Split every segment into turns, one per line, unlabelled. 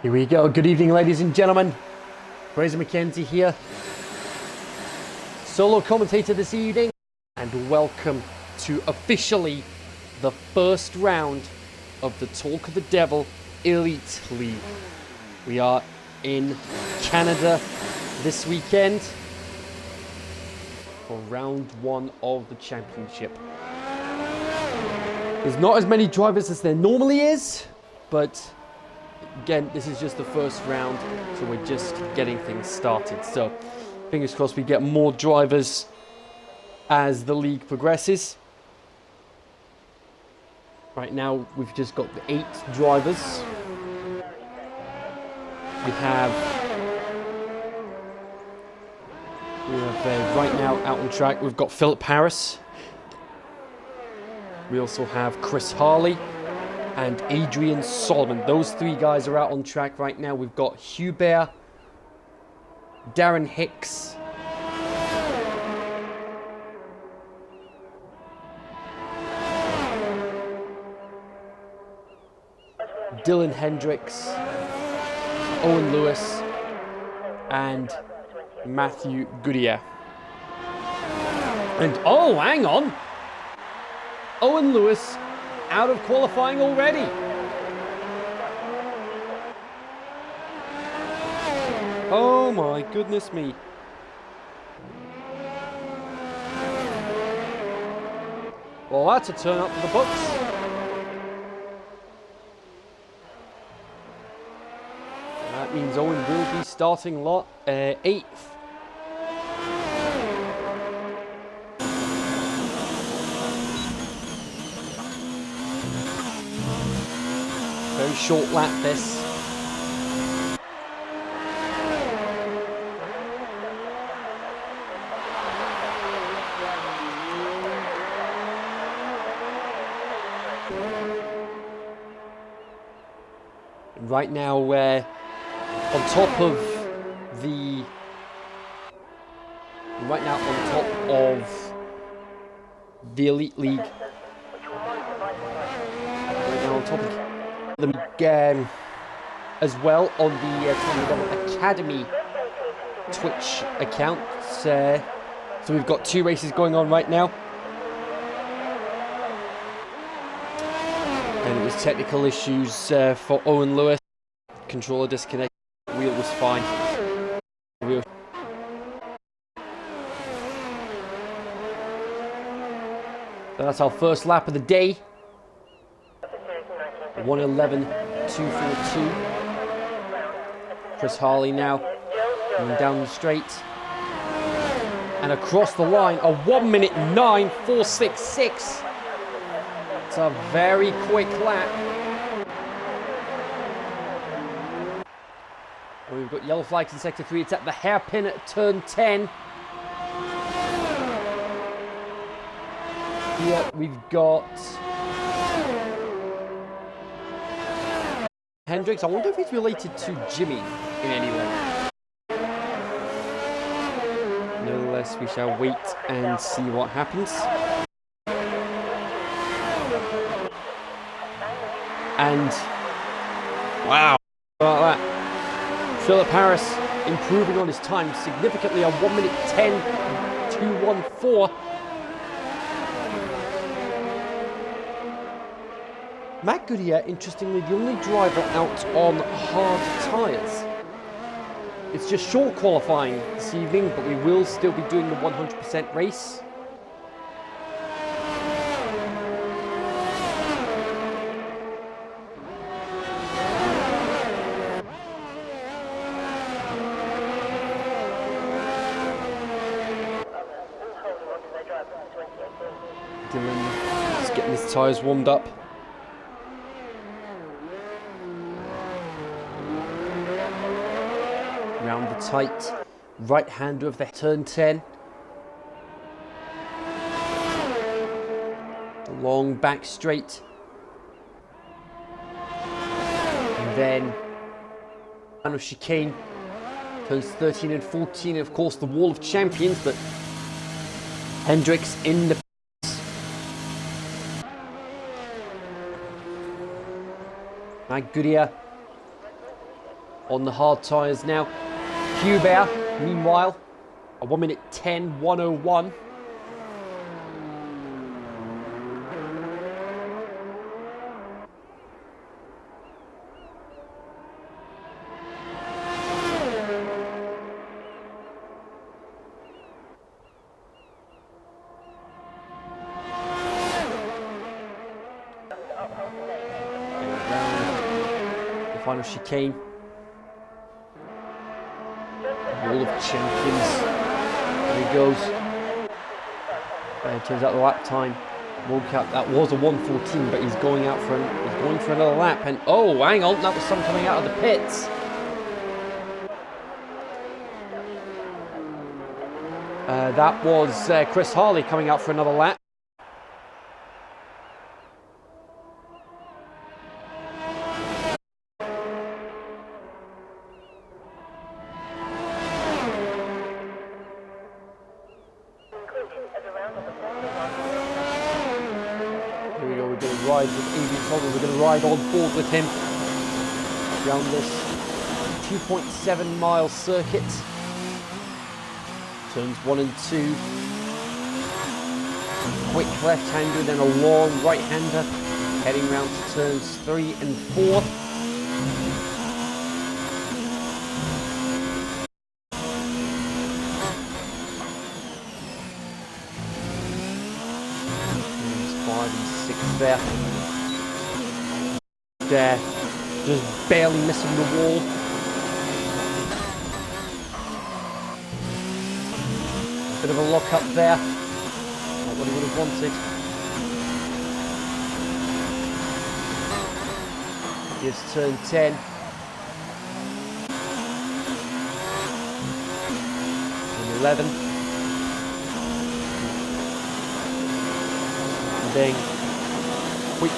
Here we go. Good evening, ladies and gentlemen. Fraser McKenzie here, solo commentator this evening, and welcome to officially the first round of the Talk of the Devil Elite League. We are in Canada this weekend for round one of the championship. There's not as many drivers as there normally is, but again, this is just the first round, so we're just getting things started. So, fingers crossed we get more drivers as the league progresses. Right now, we've just got the 8 drivers. We have right now out on track, we've got Philip Harris. We also have Chris Harley and Adrian Solomon. Those 3 guys are out on track right now. We've got Hubert, Darren Hicks, Dylan Hendricks, Owen Lewis, and Matthew Goodyear. And oh, hang on! Owen Lewis out of qualifying already. Oh my goodness me. Well, that's a turn up for the books. That means Owen will be starting 8th. Very short lap this. Right now we're on top of the Elite League. Right now on top of the league as well on the Academy Twitch account. So we've got 2 races going on right now. And it was technical issues for Owen Lewis. Controller disconnect. Wheel was fine. That's our first lap of the day. 1:11.242. Chris Harley now coming down the straight. And across the line, a 1:09.466. It's a very quick lap. We've got yellow flags in sector 3. It's at the hairpin at turn 10. Here we've got Hendricks. I wonder if he's related to Jimmy in any way. Nevertheless, we shall wait and see what happens. And wow, about that. Philip Harris improving on his time significantly, a 1:10.214. Matt Goodyear, interestingly, the only driver out on hard tyres. It's just short qualifying this evening, but we will still be doing the 100% race. Dylan is getting his tyres warmed up. Round the tight right-hander of the turn 10. The long back straight. And then line of chicane. Turns 13 and 14, and of course the Wall of Champions, but Hendricks in the Matt Goodyear on the hard tyres now. Hubert, meanwhile, a 1 minute 10:101. The final chicane. Wall of Champions. There he goes. It turns out the lap time won't count. That was a 1:14, but he's going out for another lap. And oh, hang on, that was someone coming out of the pits. That was Chris Harley coming out for another lap. Here we go, we're going to ride with Adrian Tolman, we're going to ride on board with him around this 2.7 mile circuit. Turns 1 and 2. Quick left-hander, then a long right-hander, heading round to turns 3 and 4. There, just barely missing the wall. Bit of a lock up there, not what he would have wanted. Here's turn 10. And 11. And then quick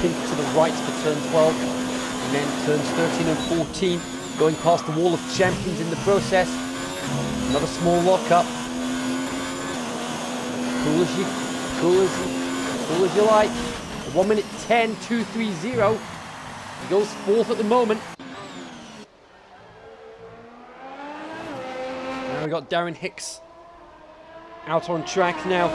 kink to the right for turn 12, and then turns 13 and 14, going past the wall of champions in the process. Another small lock-up. Cool as you like. 1 minute 10:230. He goes fourth at the moment. Now we got Darren Hicks out on track now.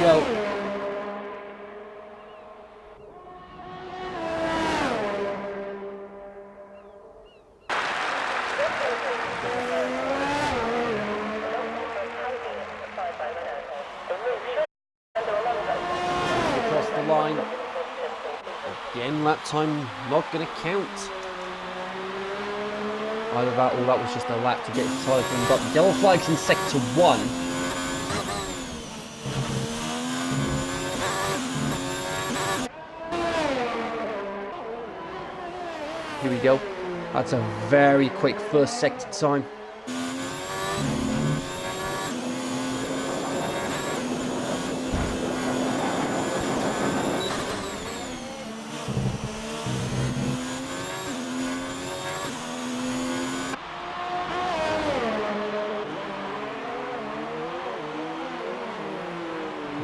Go. Across the line. Again, lap time not going to count. Either that or that was just a lap to get his tyre cleaned up. Yellow flags in sector 1. Here we go. That's a very quick first sector time.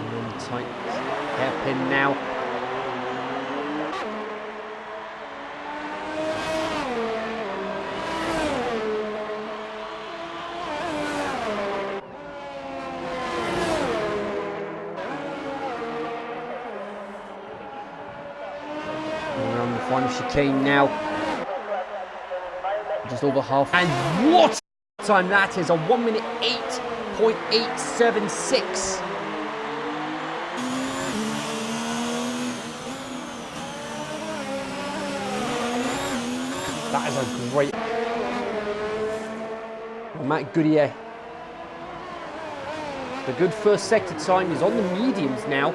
And tight hairpin now. Final chicane now. Just over half. And what time that is! A 1 minute 8.876. That is a great. Well, Matt Goodyear. The good first sector time. He's on the mediums now.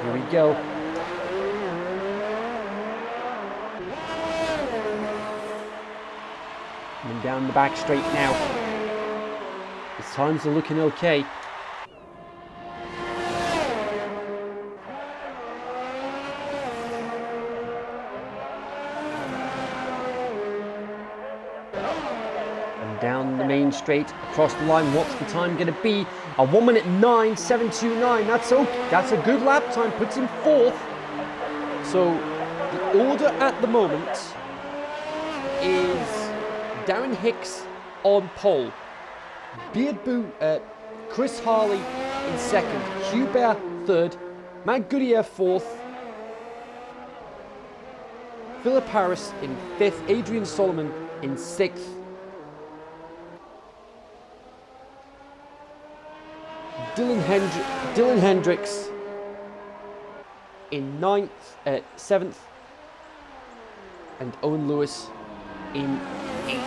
Here we go. Coming down the back straight now. His times are looking okay. And down the main straight, across the line. What's the time going to be? A 1 minute 9.729. That's a good lap time. Puts him fourth. So the order at the moment is Darren Hicks on pole, Chris Harley in second, Hubert third, Matt Goodyear fourth, Philip Harris in fifth, Adrian Solomon in sixth, Dylan Hendricks in seventh, and Owen Lewis in eighth.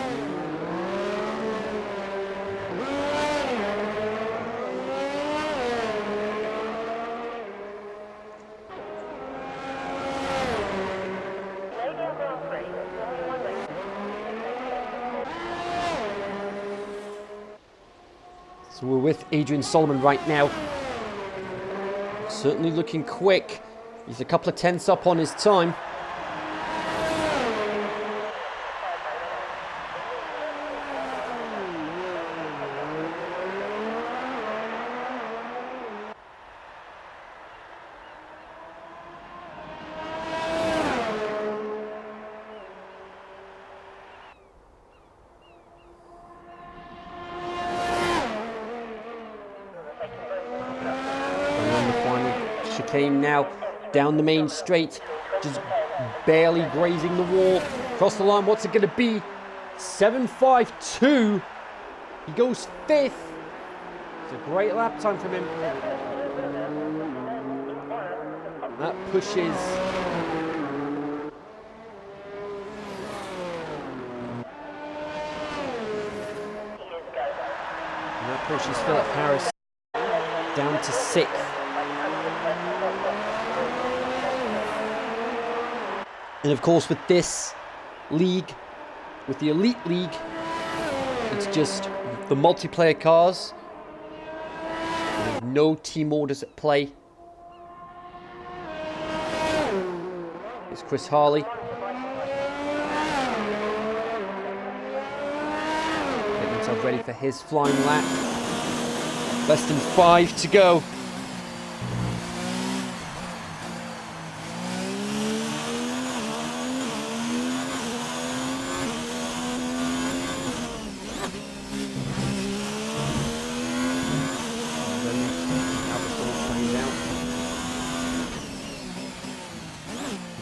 So we're with Adrian Solomon right now. Certainly looking quick. He's a couple of tenths up on his time. Chicane now down the main straight, just barely grazing the wall. Across the line, what's it going to be? 7.52. He goes fifth. It's a great lap time from him. That pushes Philip Harris down to sixth. And of course, with this league, with the Elite League, it's just the multiplayer cars. There's no team orders at play. It's Chris Harley. Getting himself ready for his flying lap. Less than 5 to go.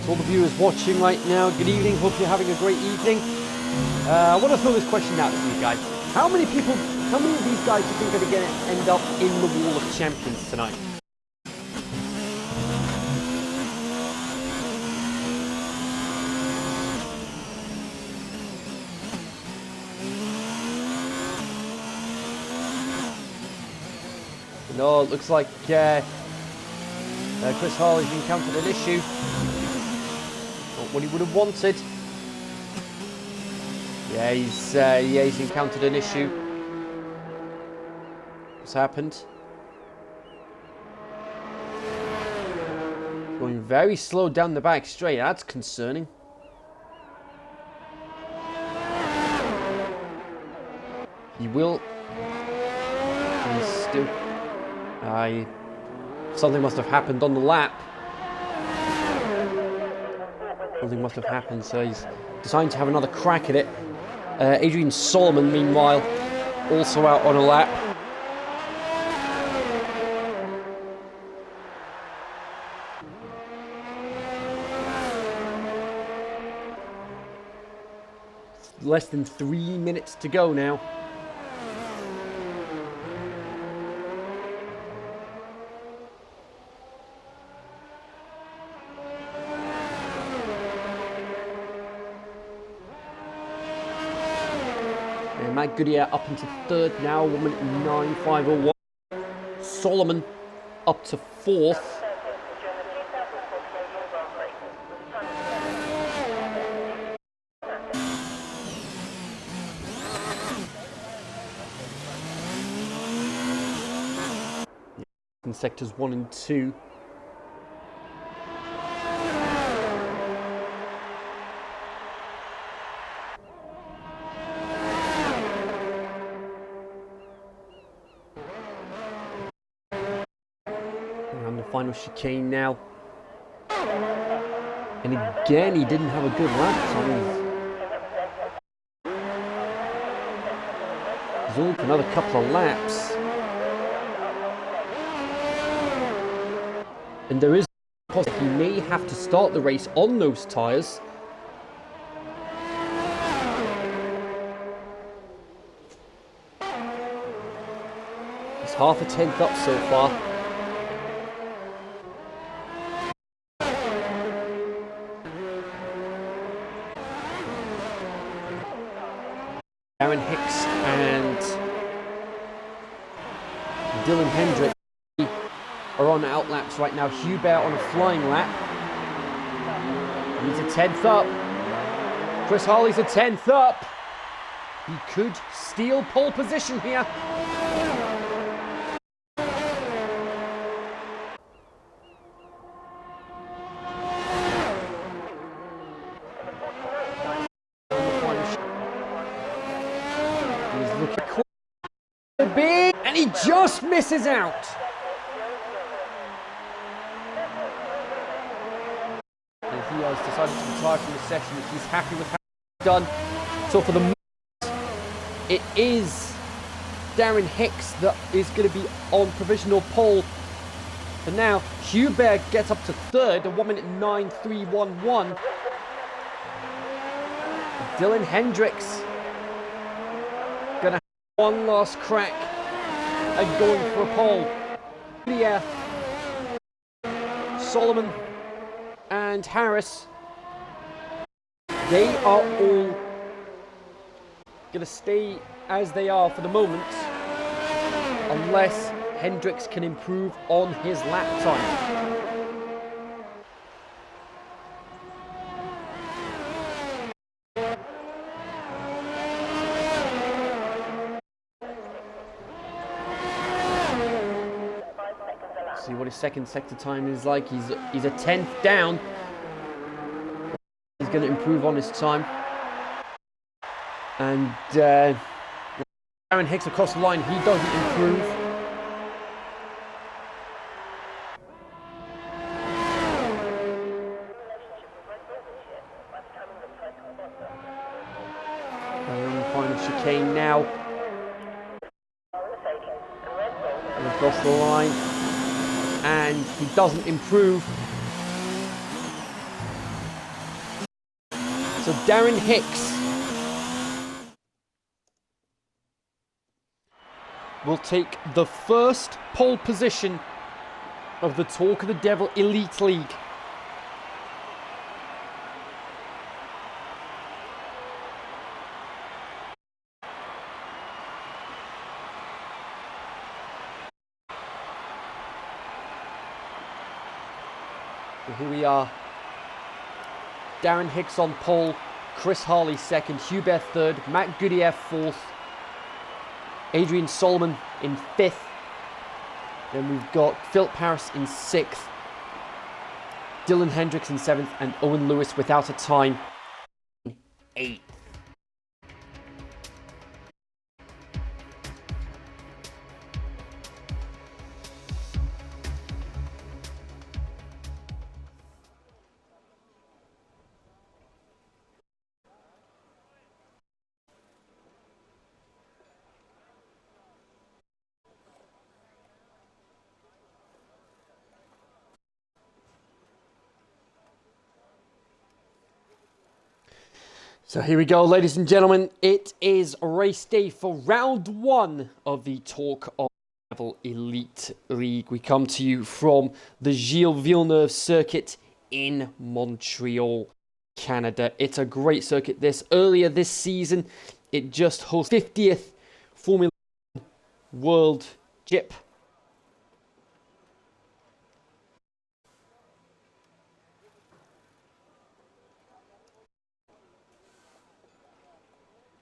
To all the viewers watching right now, good evening, hope you're having a great evening. I want to throw this question out to you guys. How many of these guys do you think are going to end up in the Wall of Champions tonight? No, it looks like Chris Harley's encountered an issue. Not what he would have wanted. Yeah, he's encountered an issue. What's happened? Going very slow down the back straight. That's concerning. He will. He's still. Something must have happened on the lap. Something must have happened, so he's deciding to have another crack at it. Adrian Solomon, meanwhile, also out on a lap. Less than 3 minutes to go now. Matt Goodyear up into third now, 1 minute 9.501. Solomon up to fourth. In sectors 1 and 2. Around the final chicane now. And again, he didn't have a good lap time. He's only for another couple of laps. And there is a possibility he may have to start the race on those tyres. He's half a tenth up so far. Darren Hicks and Dylan Hendrick are on out laps right now. Hubert on a flying lap. He's a 10th up. Chris Harley's a 10th up. He could steal pole position here. He's looking big, and he just misses out. He has decided to retire from the session. He's happy with how it's done. So for the moment, it is Darren Hicks that is going to be on provisional pole. For now, Hubert gets up to third, a 1 minute 9.311. Dylan Hendricks gonna have one last crack at going for a pole. Yeah, Solomon and Harris, they are all going to stay as they are for the moment, unless Hendricks can improve on his lap time. See what his second sector time is like. He's a 10th down. He's going to improve on his time. And Darren Hicks across the line, he doesn't improve. We're on the final chicane now. And across the line. And he doesn't improve. So Darren Hicks will take the first pole position of the Talk of the Devil Elite League. So here we are. Darren Hicks on pole, Chris Harley second, Hubert third, Matt Goodyear fourth, Adrian Solomon in fifth. Then we've got Philip Harris in sixth, Dylan Hendricks in seventh, and Owen Lewis without a time in eighth. So here we go, ladies and gentlemen. It is race day for round one of the Talk of the Devil Elite League. We come to you from the Gilles Villeneuve circuit in Montreal, Canada. It's a great circuit. Earlier this season, it just hosts 50th Formula World Chip.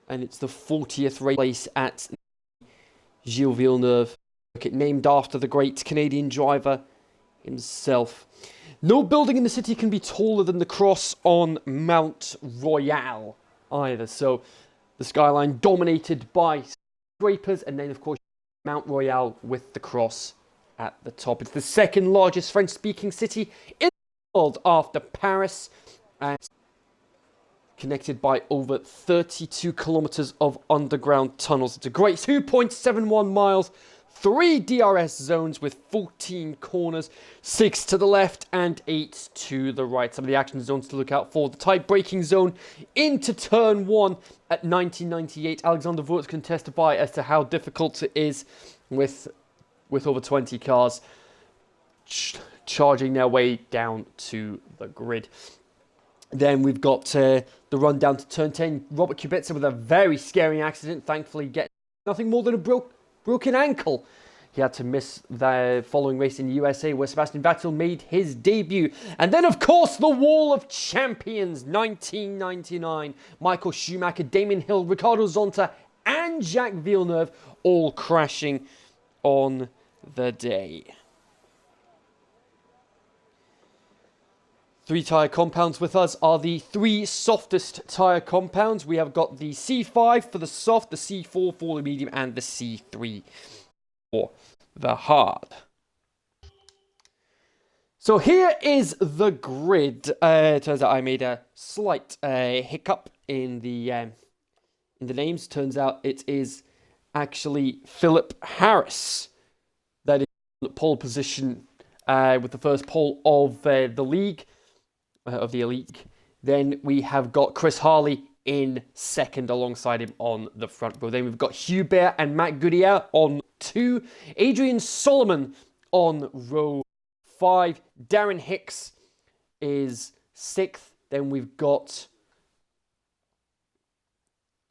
And it's the 40th race at Gilles Villeneuve, named after the great Canadian driver himself. No building in the city can be taller than the cross on Mount Royal either. So the skyline dominated by skyscrapers, and then of course Mount Royal with the cross at the top. It's the second largest French-speaking city in the world after Paris, and connected by over 32 kilometers of underground tunnels. It's a great 2.71 miles, 3 DRS zones with 14 corners, 6 to the left and 8 to the right. Some of the action zones to look out for: the tight braking zone into turn 1 at 1998. Alexander Wurz can testify as to how difficult it is with over 20 cars charging their way down to the grid. Then we've got the run down to turn 10. Robert Kubica with a very scary accident, thankfully getting nothing more than a broken ankle. He had to miss the following race in the USA, where Sebastian Vettel made his debut. And then, of course, the Wall of Champions, 1999. Michael Schumacher, Damien Hill, Ricardo Zonta, and Jacques Villeneuve all crashing on the day. 3 tyre compounds with us are the 3 softest tyre compounds. We have got the C5 for the soft, the C4 for the medium, and the C3 for the hard. So here is the grid. It turns out I made a slight hiccup in the names. Turns out it is actually Philip Harris that is in pole position with the first pole of the league. Of the elite. Then we have got Chris Harley in second alongside him on the front row. Then we've got Hubert and Matt Goodyear on 2. Adrian Solomon on row 5. Darren Hicks is 6th. Then we've got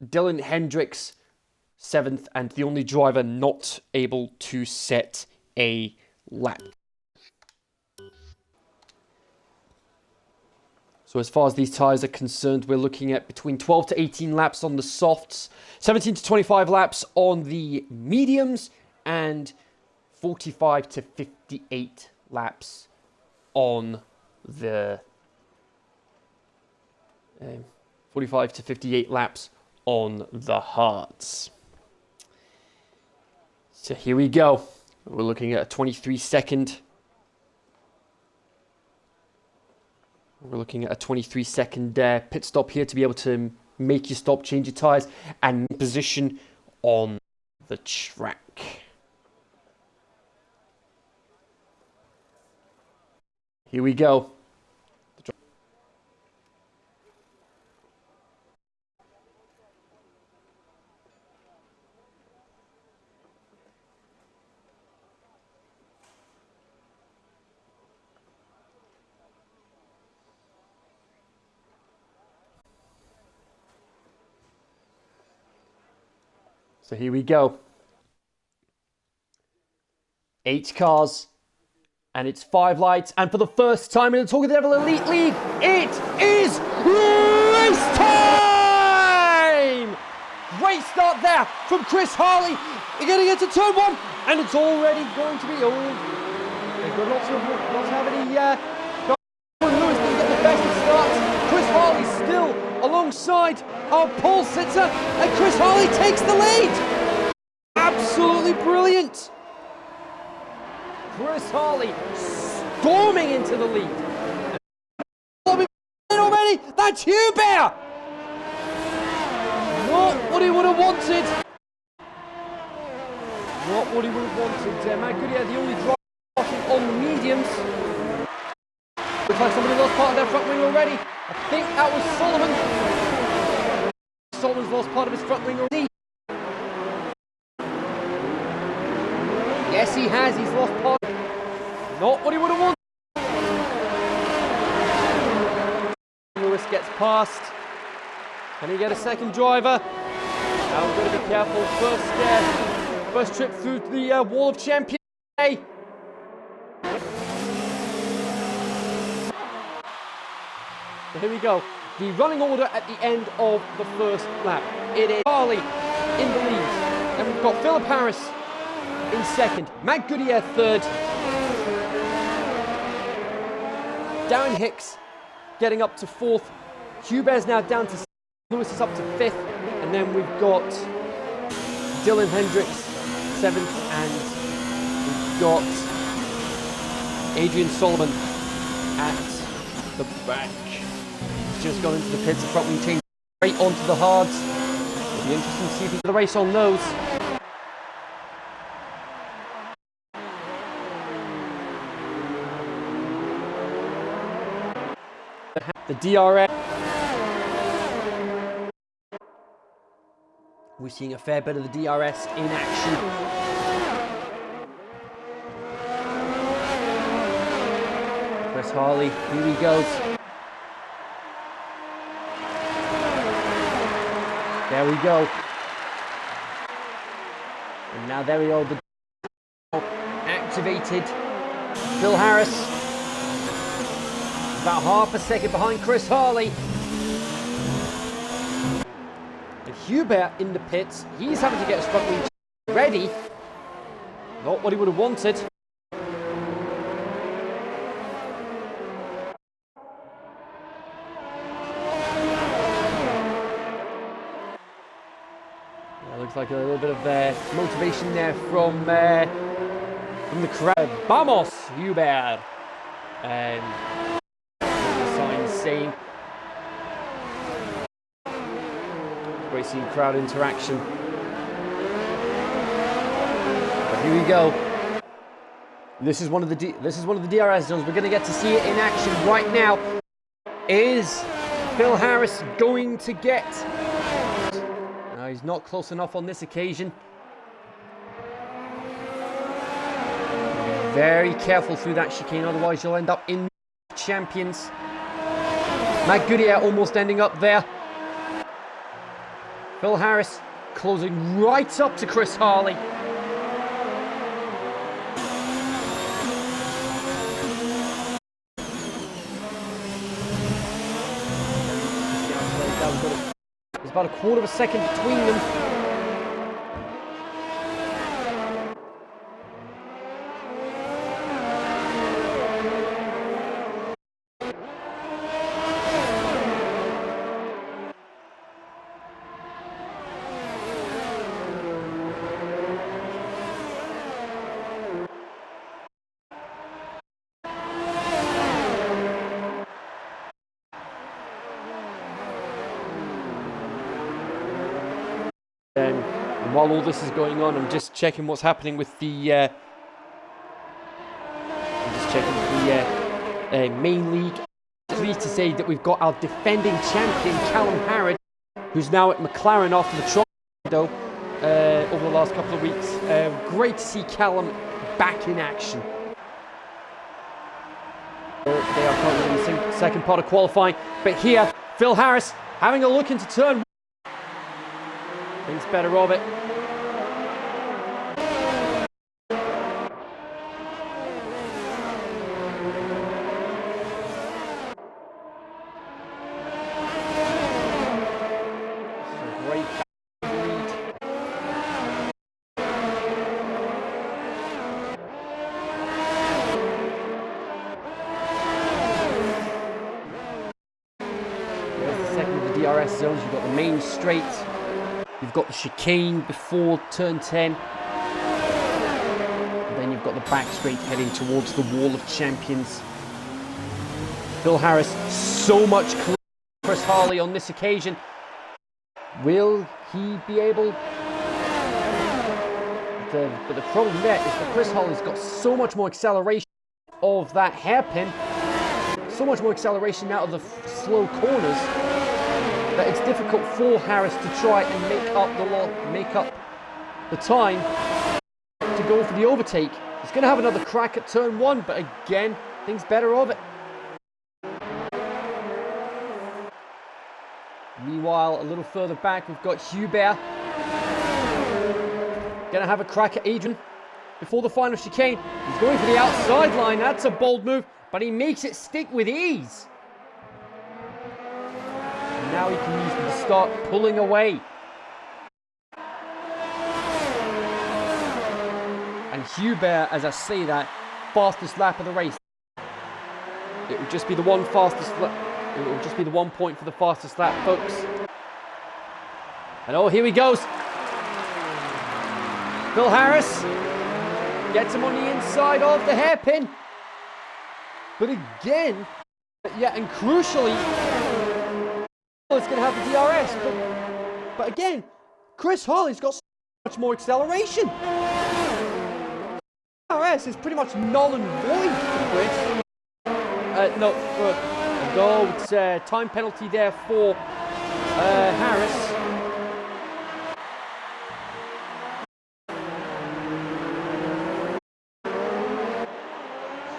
Dylan Hendricks 7th, and the only driver not able to set a lap. So as far as these tyres are concerned, we're looking at between 12 to 18 laps on the softs, 17 to 25 laps on the mediums, and 45 to 58 laps on the 45 to 58 laps on the hards. So here we go. We're looking at a 23-second. We're looking at a 23-second pit stop here to be able to make your stop, change your tyres, and position on the track. Here we go. So here we go. 8 cars, and it's 5 lights, and for the first time in the Talk of the Devil Elite League, it is race time! Great start there from Chris Harley. You're going to get to turn 1, and it's already going to be they've got lots of having Lewis going to get the best of starts. Chris Harley still alongside our pole sitter, and Chris Harley takes the lead. Absolutely brilliant. Chris Harley storming into the lead. Already, that's Hubert. Not what he would have wanted. Not what he would have wanted. Matt Goodyear, the only driver on the mediums. Looks like somebody lost part of their front wing already. I think that was Solomon. Solomon's lost part of his front wing already. Yes, he has. He's lost part. Not what he would have wanted. Lewis gets past. Can he get a second driver? Now we've got to be careful. First trip through the Wall of Champions. Here we go. The running order at the end of the first lap. It is Harley in the lead. Then we've got Philip Harris in second. Matt Goodyear third. Darren Hicks getting up to fourth. Hubert's now down to sixth. Lewis is up to fifth. And then we've got Dylan Hendricks seventh. And we've got Adrian Solomon at the back. Just gone into the pits. The front wing change straight onto the hards. It'll be interesting to see if he can the race on those. The DRS. We're seeing a fair bit of the DRS in action. Chris Harley, here he goes. There we go. And now there we go. The activated. Phil Harris. About half a second behind Chris Harley. And Hubert in the pits. He's having to get his front wing ready. Not what he would have wanted. Looks like a little bit of motivation there from the crowd. Vamos, Hubert. Sign saying. Great seeing crowd interaction. But here we go. This is one of the DRS zones. We're going to get to see it in action right now. Is Phil Harris going to get? He's not close enough on this occasion. Be very careful through that chicane, otherwise you'll end up in champions. Matt Goodyear almost ending up there. Phil Harris closing right up to Chris Harley. There's about a quarter of a second between them. And while all this is going on, I'm just checking what's happening with the main league. Pleased to say that we've got our defending champion Callum Harrod, who's now at McLaren after the Toronto over the last couple of weeks. Great to see Callum back in action. They are currently in the second part of qualifying, but here Phil Harris having a look into turn one. Thinks better of it. Great lead. There's the second of the DRS zones. You've got the main straight. You've got the chicane before turn 10. And then you've got the back straight heading towards the Wall of Champions. Phil Harris, so much closer to Chris Harley on this occasion. Will he be able? But the problem there is that Chris Harley's got so much more acceleration of that hairpin. So much more acceleration out of the slow corners, that it's difficult for Harris to try and make up the time to go for the overtake. He's going to have another crack at turn one, but again, thinks better of it. Meanwhile, a little further back, we've got Hubert Gonna have a crack at Adrian before the final chicane. He's going for the outside line. That's a bold move, but he makes it stick with ease. And now he can use it to start pulling away. And Hubert, as I say that, fastest lap of the race. It would just be the one fastest lap. It will just be the 1 point for the fastest lap, folks. And oh, here he goes. Phil Harris gets him on the inside of the hairpin. But again, yeah, and crucially, it's going to have the DRS. But again, Chris Harley's got so much more acceleration. DRS is pretty much null and void for Chris. No, it's time penalty there for Harris.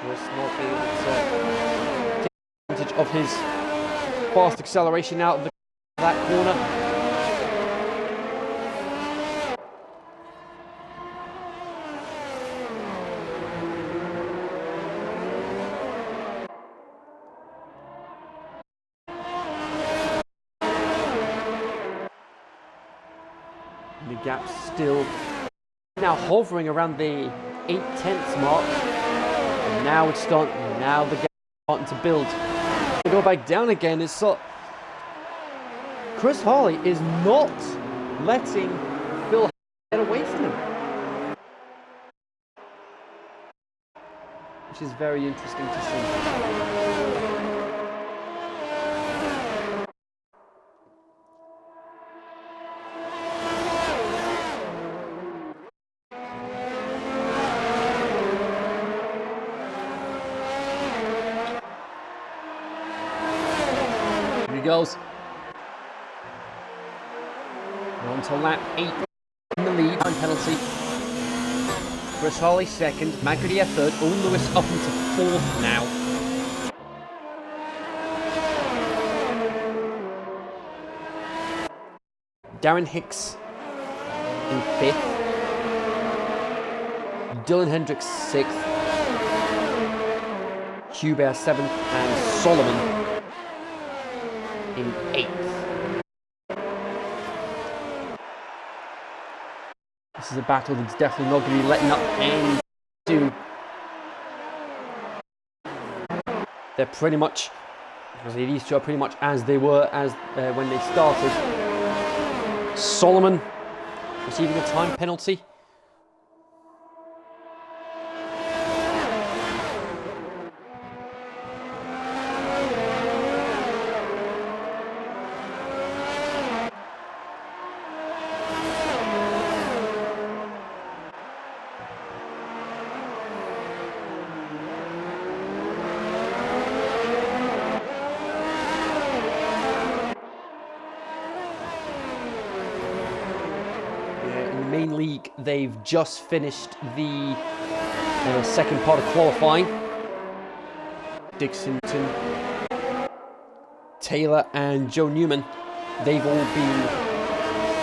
Chris not able to take advantage of his fast acceleration out of that corner. The gap's still now hovering around the 8/10 mark. And now it's starting. Now the gap's starting to build. To go back down again is so. Chris Harley is not letting Phil get away from him, which is very interesting to see. Goes. We're on to lap 8 in the lead. Time penalty. Chris Harley second. Magridia third. Owen Lewis up into fourth now. Darren Hicks in fifth. Dylan Hendricks sixth. Hubert seventh. And Solomon in 8th. This is a battle that's definitely not going to be letting up any soon. They're pretty much, these two are pretty much as they were when they started. Solomon receiving a time penalty. Main league, they've just finished the second part of qualifying. Dixonton, Taylor and Joe Newman, they've all been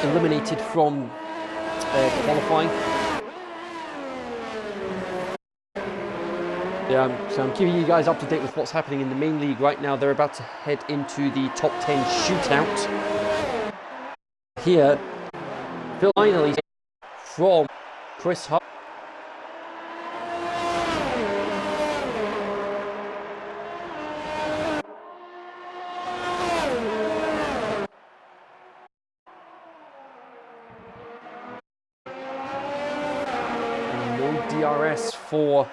eliminated from qualifying. Yeah, so I'm keeping you guys up to date with what's happening in the main league right now. They're about to head into the top 10 shootout. Here, finally from Chris Hart. And no DRS for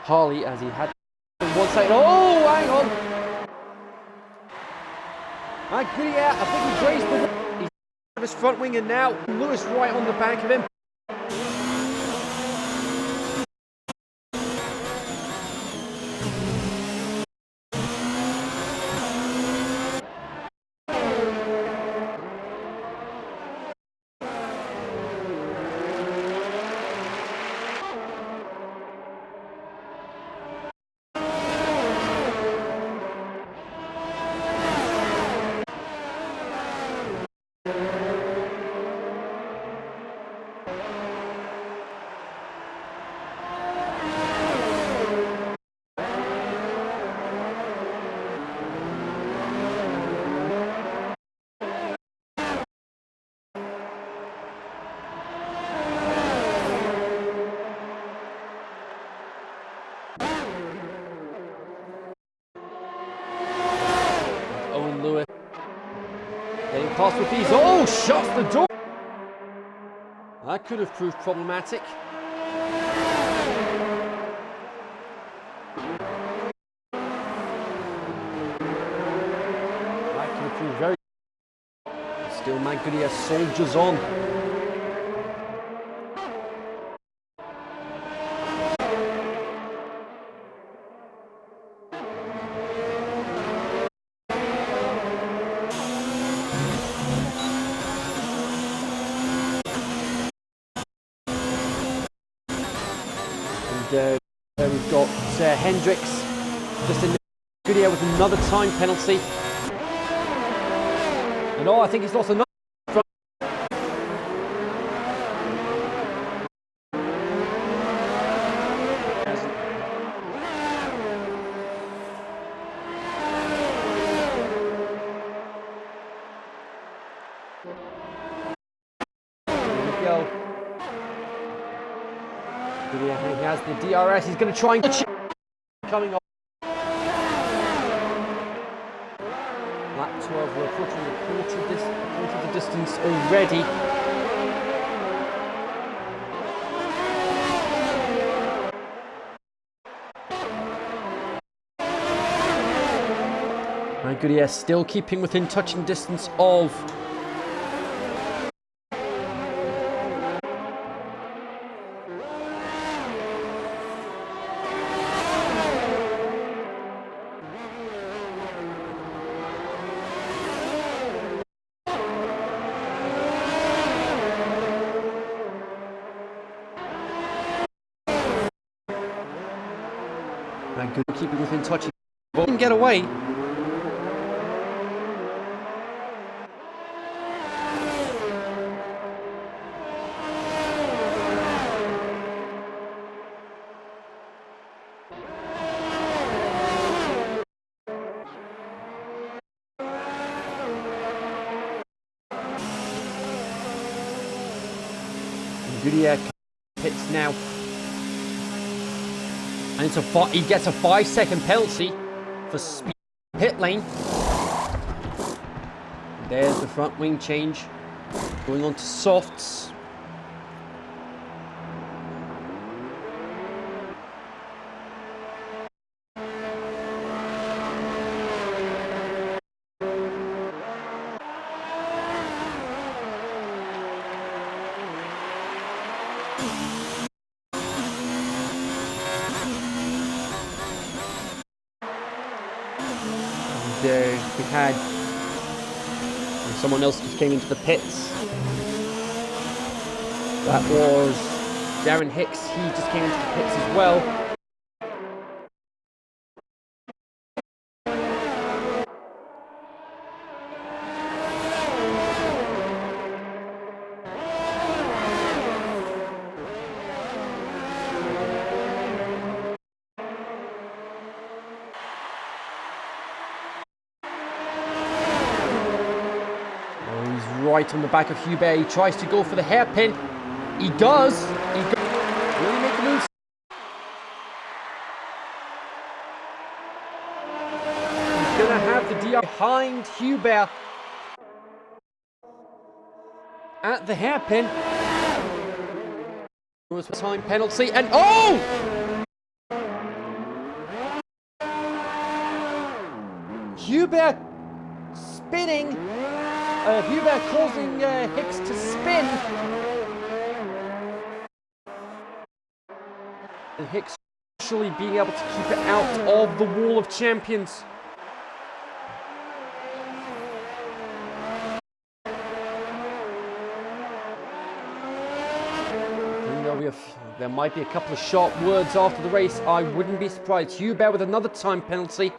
Harley as he had one side. Oh, hang on. Yeah, I think he grazed the his front wing, and now Lewis right on the back of him. fast with these. Oh, shuts the door. That could have proved problematic. That could have proved very. Still, my goodness, soldiers on. We've got Hendricks just in the video with another time penalty. And I think he's lost another. There we go. He has the DRS. He's going to try and coming off. Lap 12. We're approaching the quarter of the distance already. My goodness, still keeping within touching distance of. Good keeping within touch. Can get away. Goodyear hits now. And he gets a 5-second penalty for speed pit lane. There's the front wing change. Going on to softs. We had someone else just came into the pits. That was Darren Hicks. He just came into the pits as well. Right on the back of Hubert. He tries to go for the hairpin. He does. Really make the move. He's going to have the DR behind Hubert at the hairpin. There was a time penalty and oh! Hubert spinning. Hubert causing Hicks to spin. And Hicks actually being able to keep it out of the wall of champions. There might be a couple of sharp words after the race. I wouldn't be surprised. Hubert with another time penalty.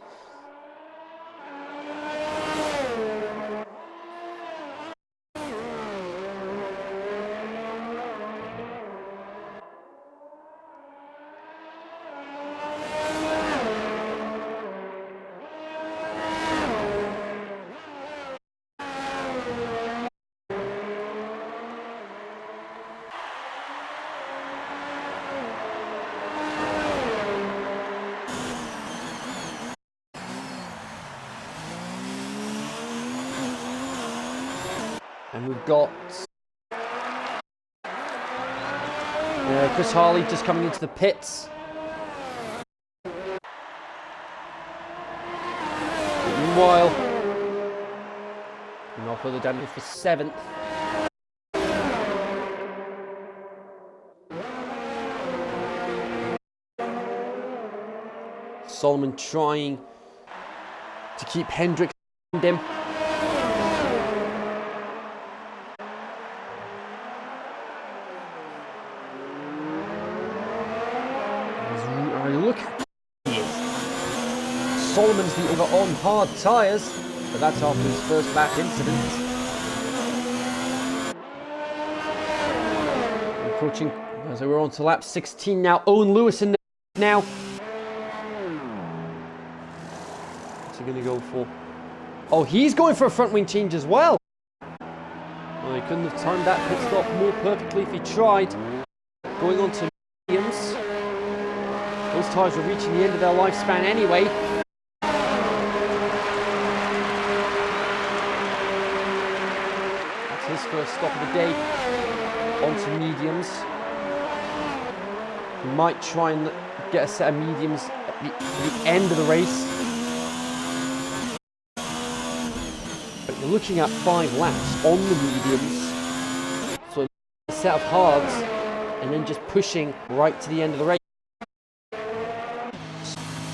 got Chris Harley just coming into the pits. Meanwhile, not further down for 7th. Solomon trying to keep Hendrick behind him. Look, Solomon's the other on hard tyres, but that's after his first lap incident. Approaching, as we're on to lap 16 now. Owen Lewis in the now. What's he going to go for? Oh, he's going for a front wing change as well. Well, he couldn't have timed that pit stop more perfectly if he tried. Going on to mediums. Those tyres are reaching the end of their lifespan anyway. That's his first stop of the day. Onto mediums. He might try and get a set of mediums at the end of the race. But you're looking at 5 laps on the mediums. So a set of hards and then just pushing right to the end of the race.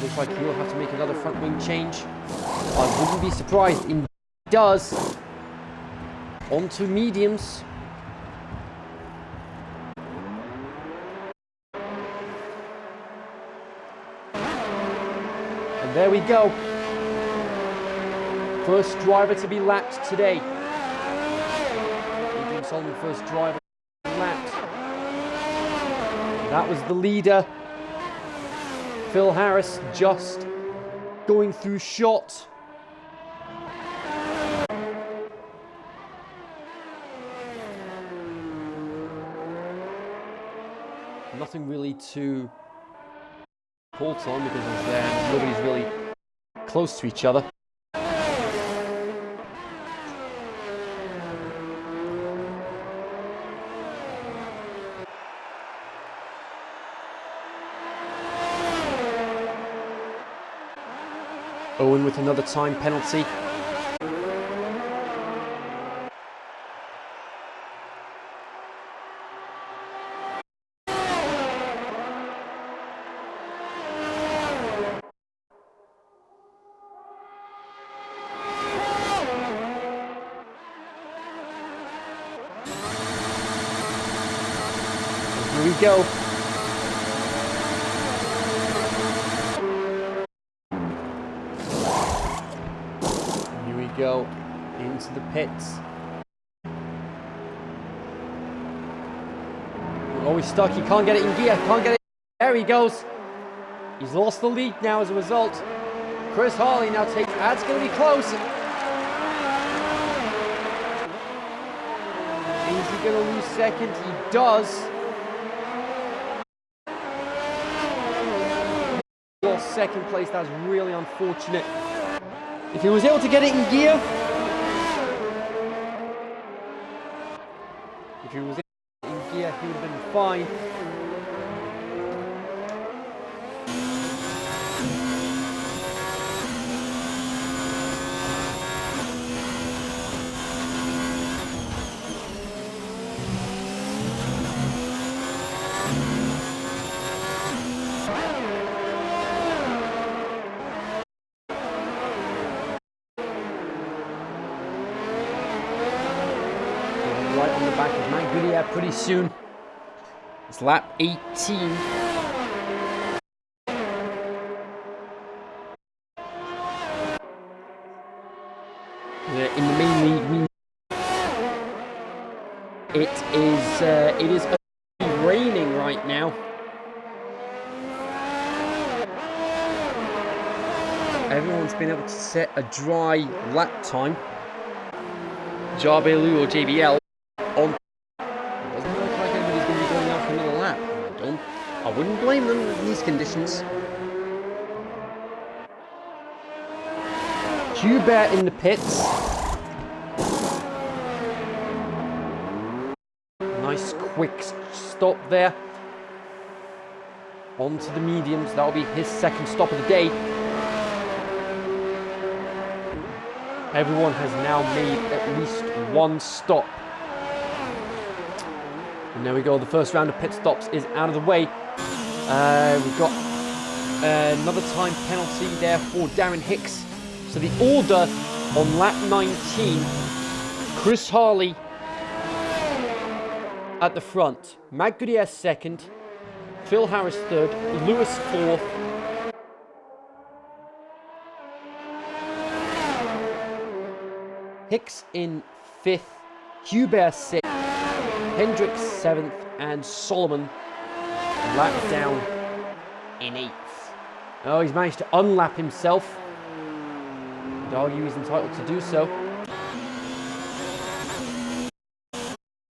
Looks like he'll have to make another front wing change. I wouldn't be surprised if he does. Onto mediums. And there we go. First driver to be lapped today. Adrian Solomon, first driver to be lapped. That was the leader. Phil Harris just going through shot. Nothing really to halt on because nobody's really close to each other. Owen with another time penalty. Here we go. Go into the pits. Oh, he's stuck. He can't get it in gear. Can't get it. There he goes. He's lost the lead now as a result. Chris Harley now takes. That's going to be close. Is he going to lose second? He does. He lost second place. That's really unfortunate. If he was able to get it in gear, he would have been fine. Right on the back of Matt Goodyear pretty soon. It's lap 18. In the main lead, it is raining right now. Everyone's been able to set a dry lap time. Jabelu or JBL on. It doesn't look like anybody's going to be going out for another lap. I wouldn't blame them in these conditions. Hubert in the pits. quick stop there. Onto the mediums. That'll be his second stop of the day. Everyone has now made at least one stop. And there we go. The first round of pit stops is out of the way. We've got another time penalty there for Darren Hicks. So the order on lap 19, Chris Harley at the front, Matt Goodyear second, Phil Harris third, Lewis fourth, Hicks in fifth, Hubert sixth, Hendricks seventh, and Solomon lapped down in eighth. Oh, he's managed to unlap himself. I'd argue he's entitled to do so.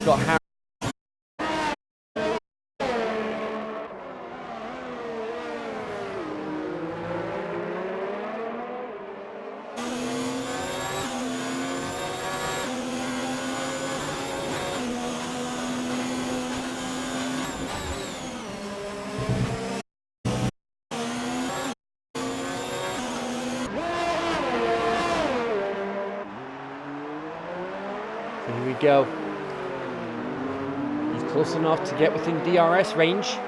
Got Harris. Here we go. He's close enough to get within DRS range.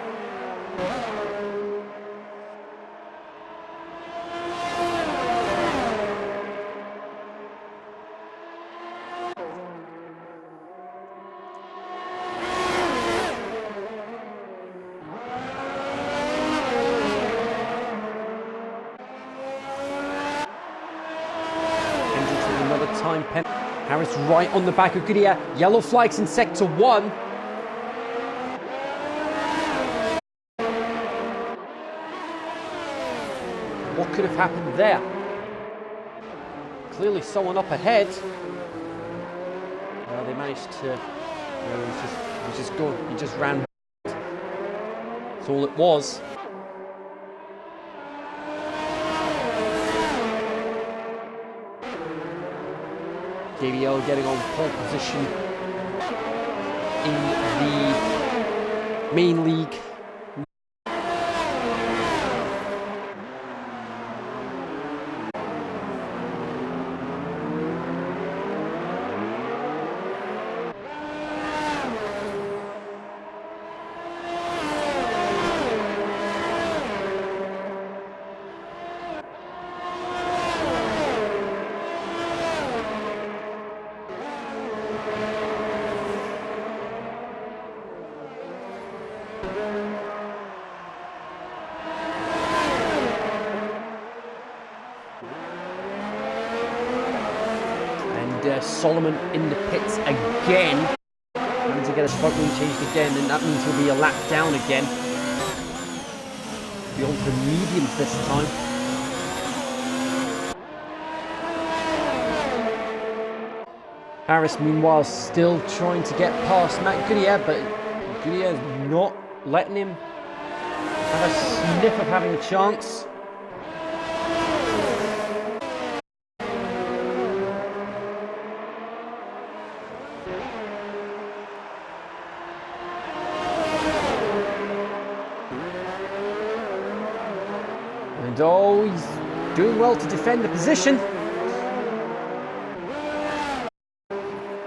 Hendricks with another time pen. Harris right on the back of Goodyear. Yellow flags in sector 1. What could have happened there? Clearly someone up ahead. Well, they managed to... he just ran. That's all it was. JBL getting on pole position in the main league. Solomon in the pits again. Having to get his front wing changed again, and that means he'll be a lap down again. Be on to the mediums this time. Harris, meanwhile, still trying to get past Matt Goodyear, but Goodyear is not letting him have a sniff of having a chance. And oh, he's doing well to defend the position.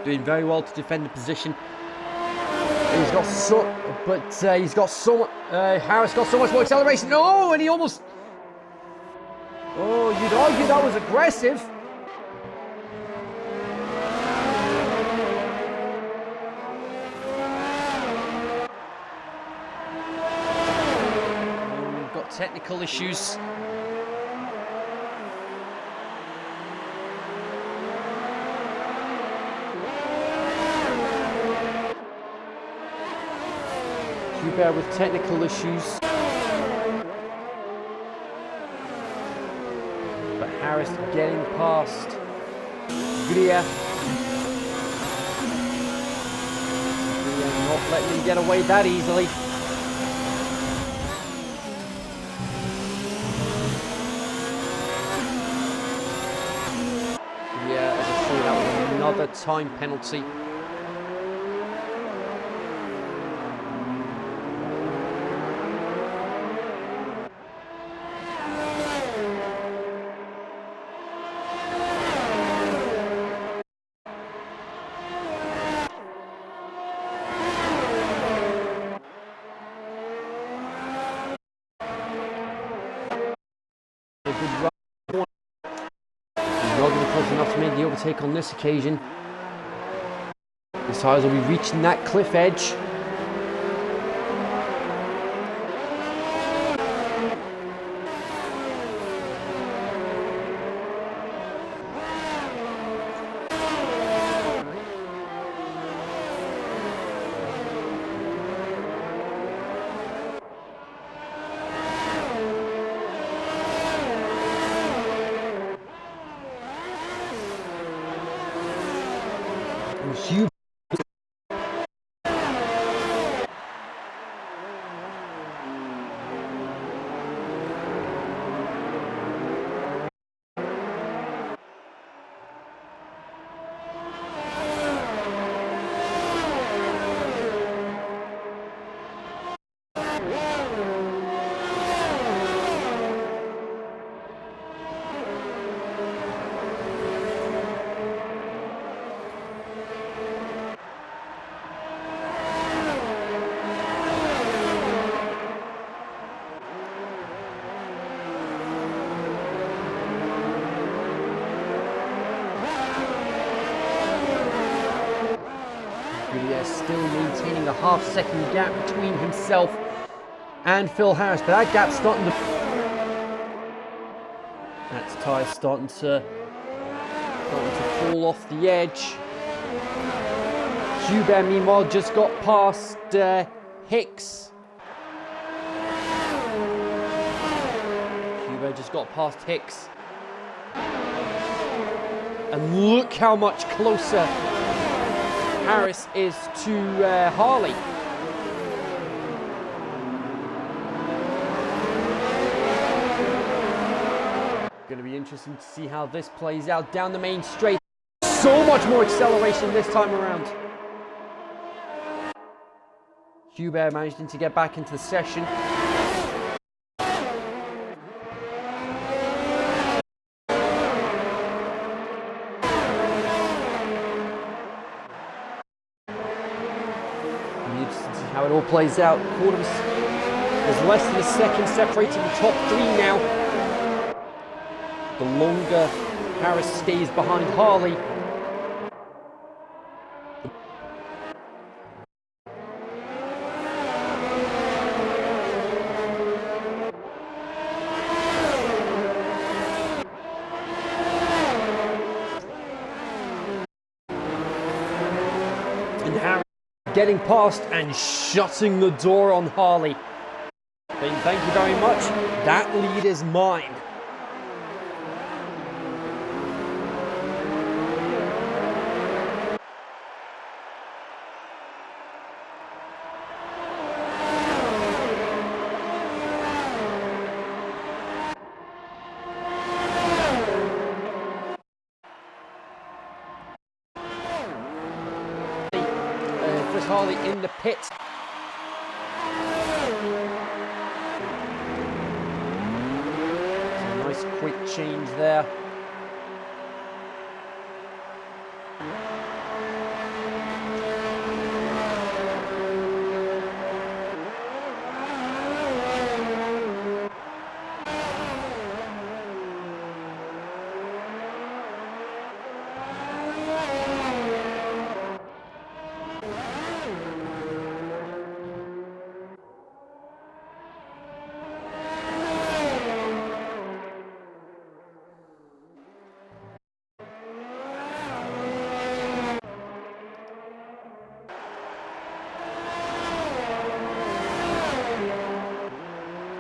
Doing very well to defend the position. He's got Harris got so much more acceleration. Oh, and he almost... Oh, you'd argue that was aggressive. We've got technical issues. Hubert with technical issues. But Harris getting past Goodyear. Not letting him get away that easily. Yeah, as I see, that was another time penalty. overtake on this occasion. These tires will be reaching that cliff edge. Huge. Still maintaining a half-second gap between himself and Phil Harris, but that gap's starting to... That's tyre starting to fall off the edge. Hubert, meanwhile, just got past Hicks. Hubert just got past Hicks. And look how much closer Harris is to Harley. Going to be interesting to see how this plays out down the main straight. So much more acceleration this time around. Hubert managing to get back into the session. How it all plays out. There's less than a second separating the top three now. The longer Harris stays behind Harley, and Harris getting past and shutting the door on Harley. Thank you very much. That lead is mine. Harley in the pit. Some nice quick change there.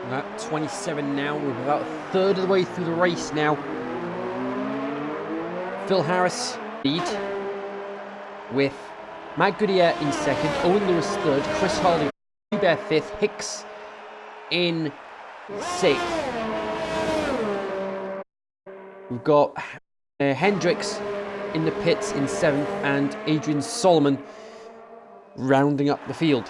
At 27 now, we're about a third of the way through the race now. Phil Harris lead with Matt Goodyear in second, Owen Lewis third, Chris Harley, Hubert fifth, Hicks in sixth. We've got Hendricks in the pits in seventh and Adrian Solomon rounding up the field.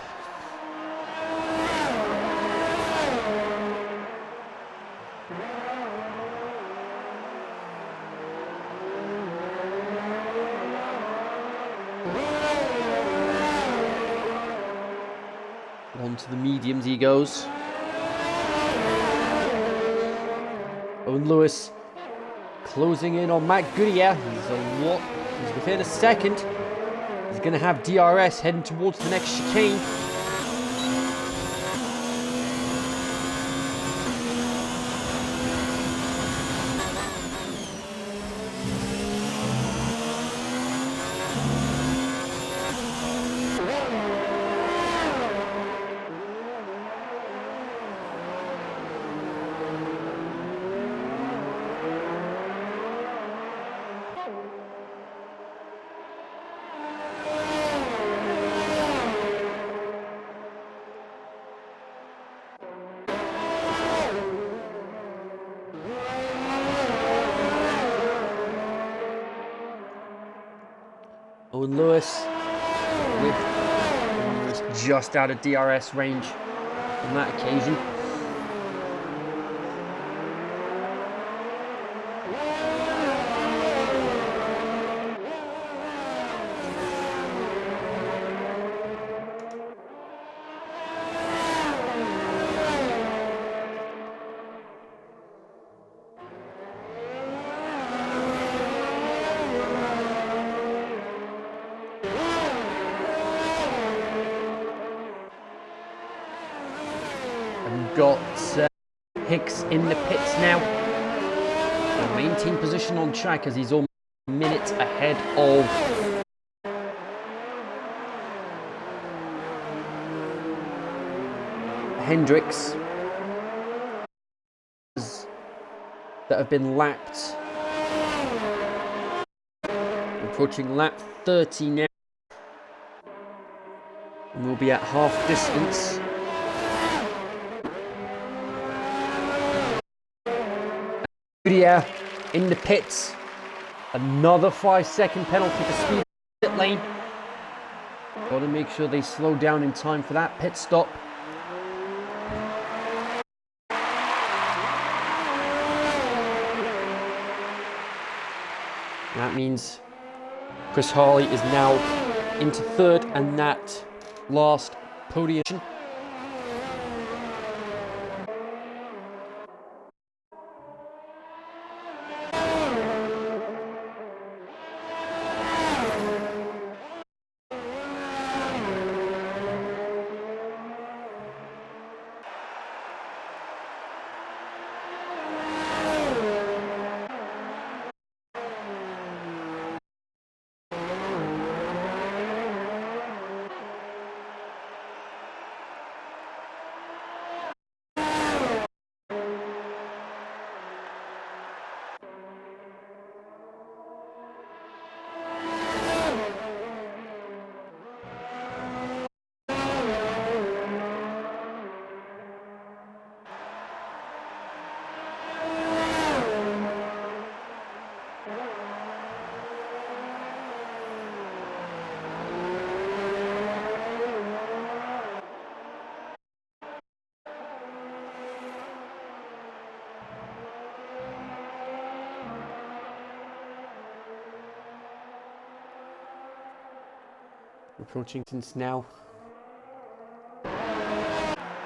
On to the mediums he goes. Owen Lewis closing in on Matt Goodyear. He's within a second. He's going to have DRS heading towards the next chicane. Owen Lewis just out of DRS range on that occasion. We've got Hicks in the pits now. He'll maintain position on track as he's almost a minute ahead of Hendricks that have been lapped. Approaching lap 30 now. And we'll be at half distance. Goodyear in the pits. Another 5-second penalty for speed pit lane. Got to make sure they slow down in time for that pit stop. That means Chris Harley is now into third and that last podium. Approaching since now.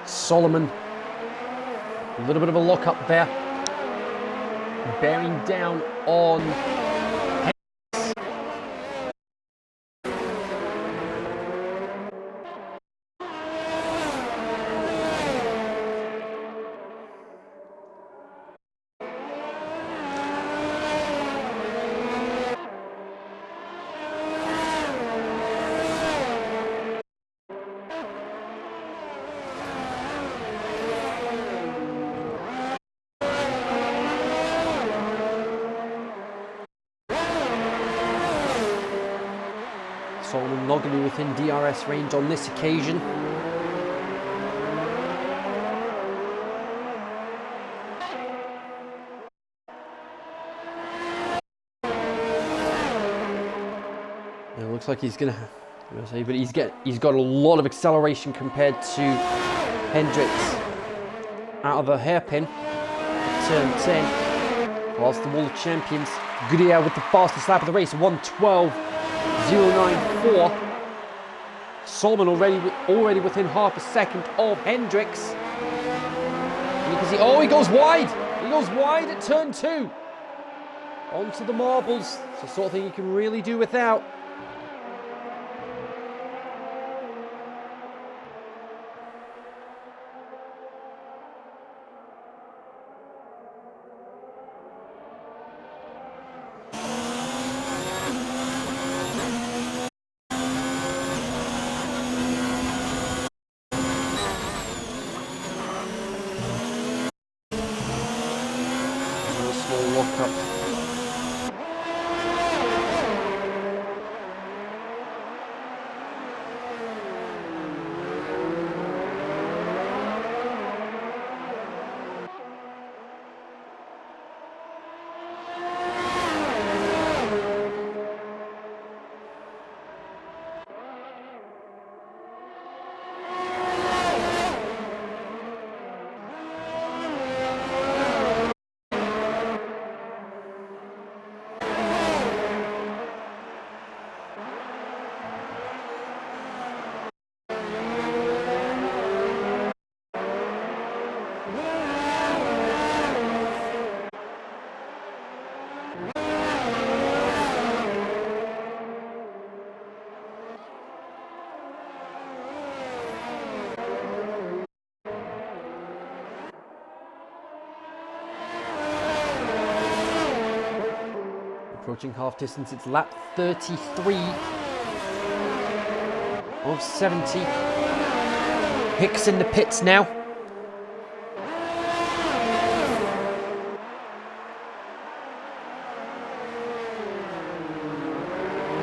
Solomon. A little bit of a lock up there. Bearing down on Solomon not going to be within DRS range on this occasion. It looks like he's going to say, but he's got a lot of acceleration compared to Hendricks out of a hairpin. Turn 10. Whilst the World Champions, Goodyear with the fastest lap of the race, 1:12.094. Solomon already within half a second of Hendricks. And you can see, oh, he goes wide. He goes wide at turn 2. Onto the marbles. It's the sort of thing you can really do without. A small lock-up. Approaching half distance, it's lap 33 of 70. Hicks in the pits now.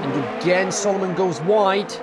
And again, Solomon goes wide.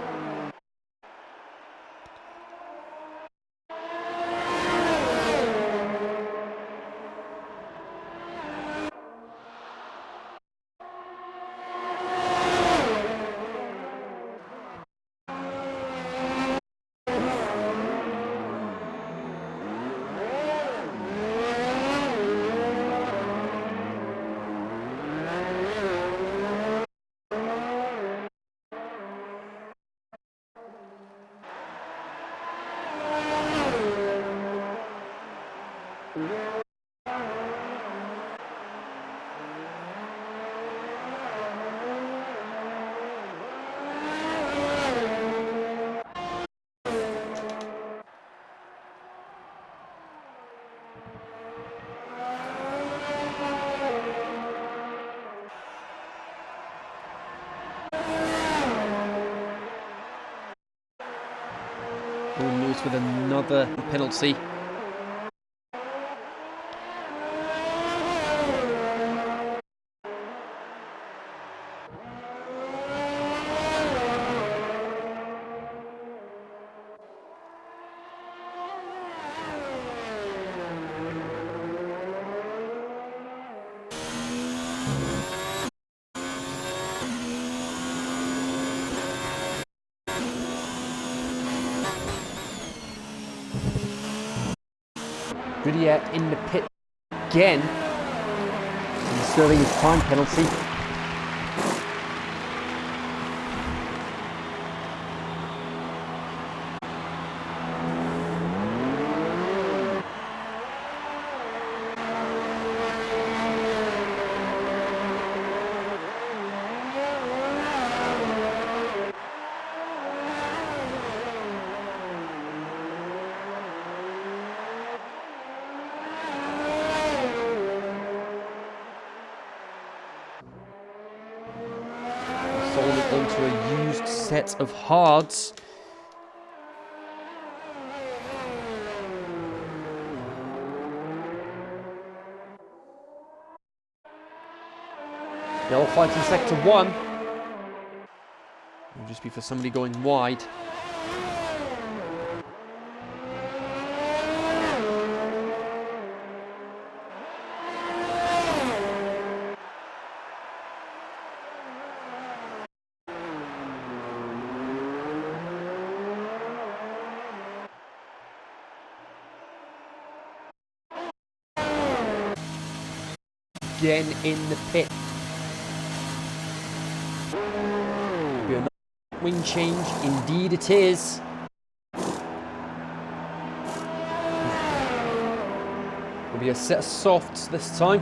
Lewis with another penalty. Goodyear in the pit again. And serving his time penalty. Onto a used set of hards. They'll fight in sector 1. It'll just be for somebody going wide. Again in the pit. Be another wing change, indeed it is. Will be a set of softs this time.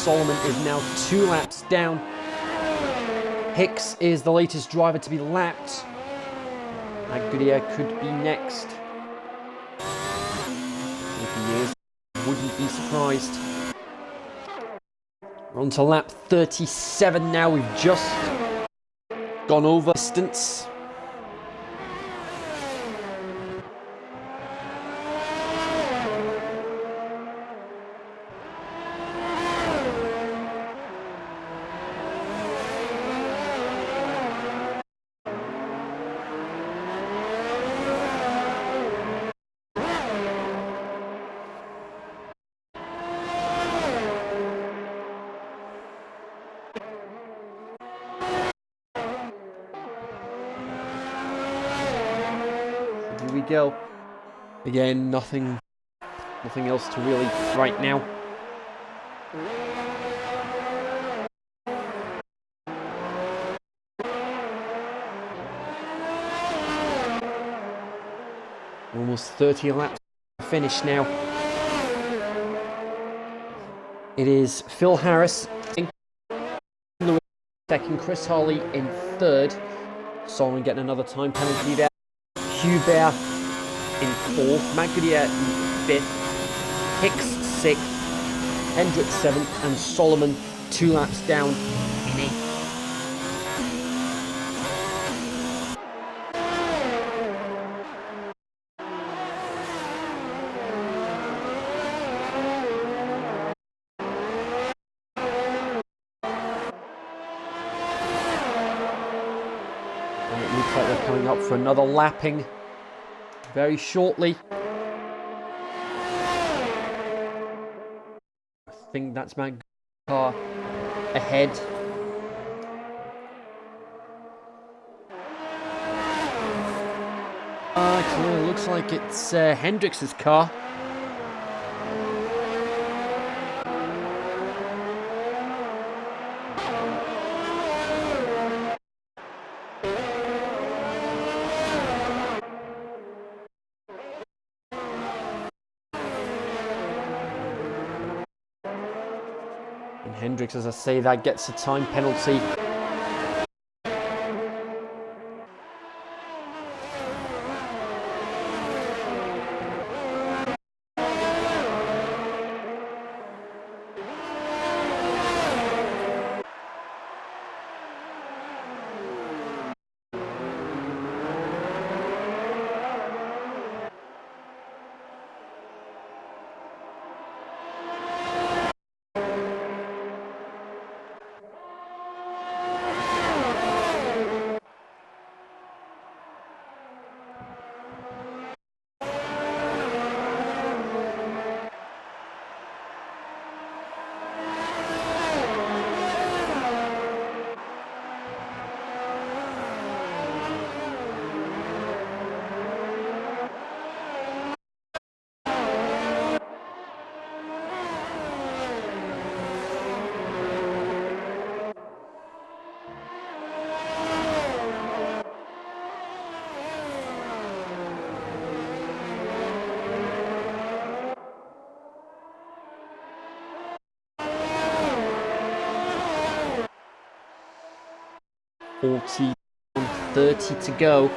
Solomon is now 2 laps down. Hicks is the latest driver to be lapped. Goodyear could be next. If he is, wouldn't be surprised. We're on to lap 37 now. We've just gone over distance. Here we go. Again, nothing else to really right now. Almost 30 laps finish now. It is Phil Harris in second, Chris Harley in third. Solomon getting another time penalty there. Hubert in fourth, Matt Goodyear in fifth, Hicks sixth, Hendricks seventh, and Solomon 2 laps down in eighth. And it looks like they're coming up for another lapping very shortly. I think that's my car ahead. Actually, it looks like it's Hendricks' car. And Hendricks, as I say, that gets a time penalty. .30 to go.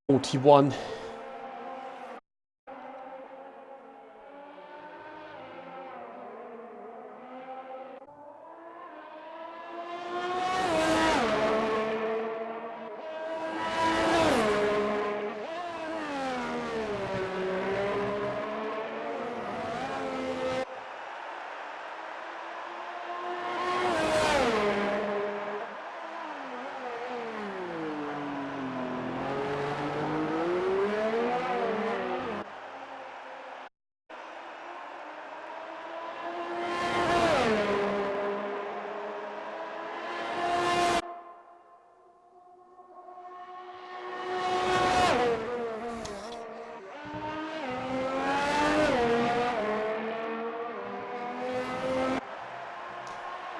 .41.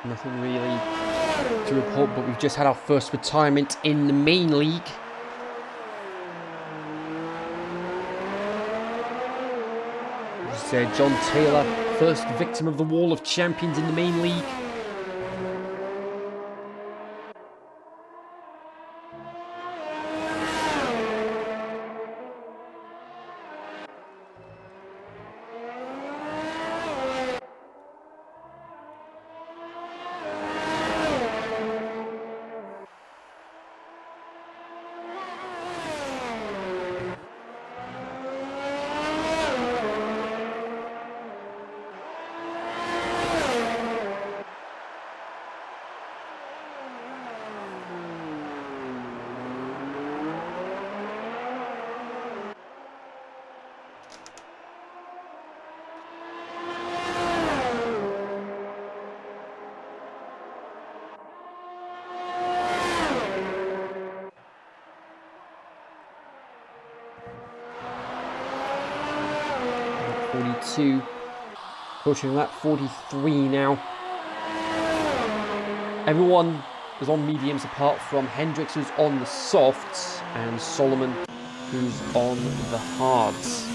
Nothing really to report, but we've just had our first retirement in the main league. This is John Taylor, first victim of the Wall of Champions in the main league. Approaching lap 43 now. Everyone is on mediums apart from Hendricks, who's on the softs, and Solomon, who's on the hards.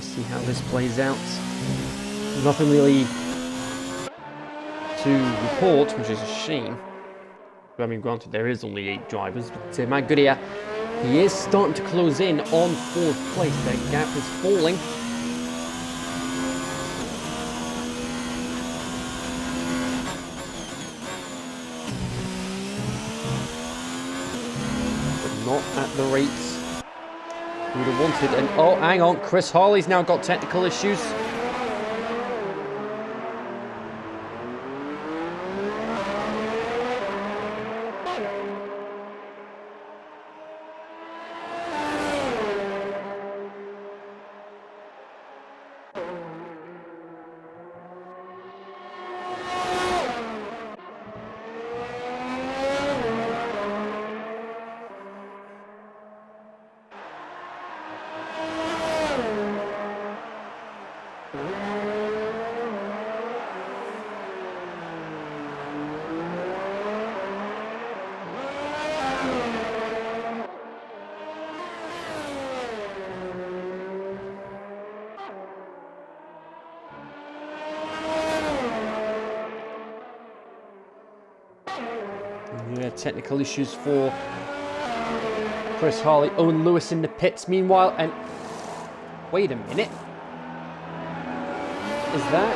See how this plays out. Nothing really to report, which is a shame. I mean, granted, there is only 8 drivers, but Matt Goodyear, he is starting to close in on 4th place. That gap is falling. But not at the rates we would have wanted. And oh, hang on, Chris Harley's now got technical issues. Yeah, technical issues for Chris Harley. Owen Lewis in the pits meanwhile, and wait a minute. Is that?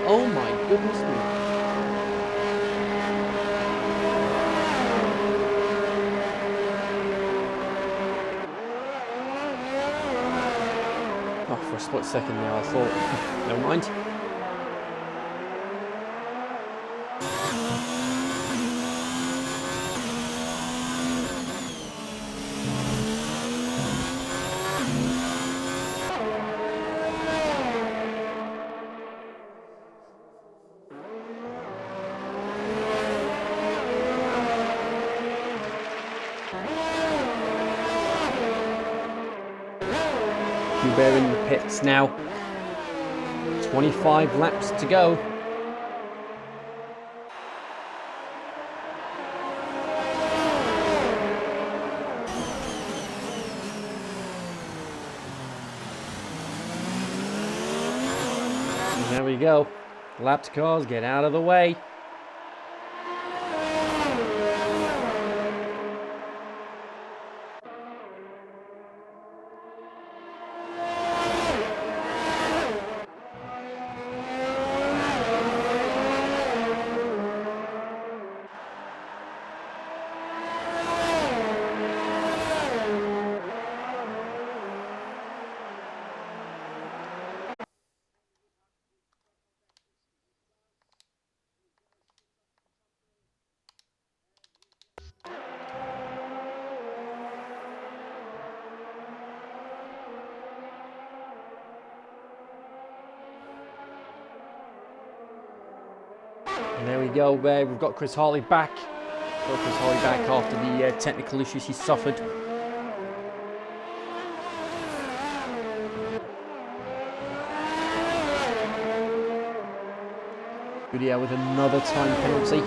Oh my goodness me. Oh, for a split second there I thought, never mind. Hubert in the pits now. 25 laps to go. And there we go. Lapped cars, get out of the way. And there we go. We've got Chris Harley back. Got Chris Harley back after the technical issues he suffered. Goodyear with another time penalty.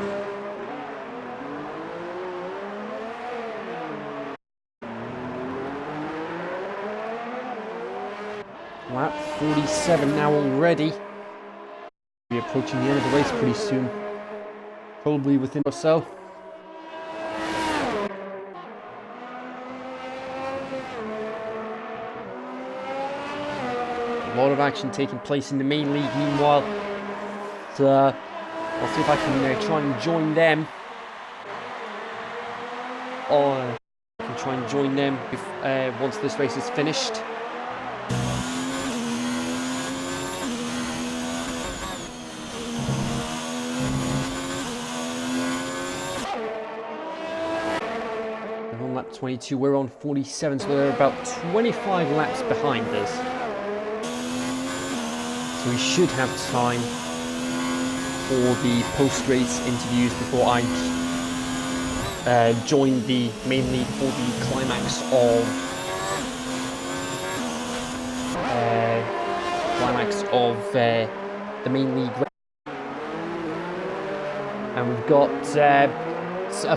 Lap 47 now already. We're approaching the end of the race pretty soon. Probably within or so. A lot of action taking place in the main league meanwhile. So, I'll see if I can try and join them. Or I can try and join them once this race is finished. And on lap 22, we're on 47, so they're about 25 laps behind us. So we should have time for the post-race interviews before I join the main league for the climax of the main league. And we've got a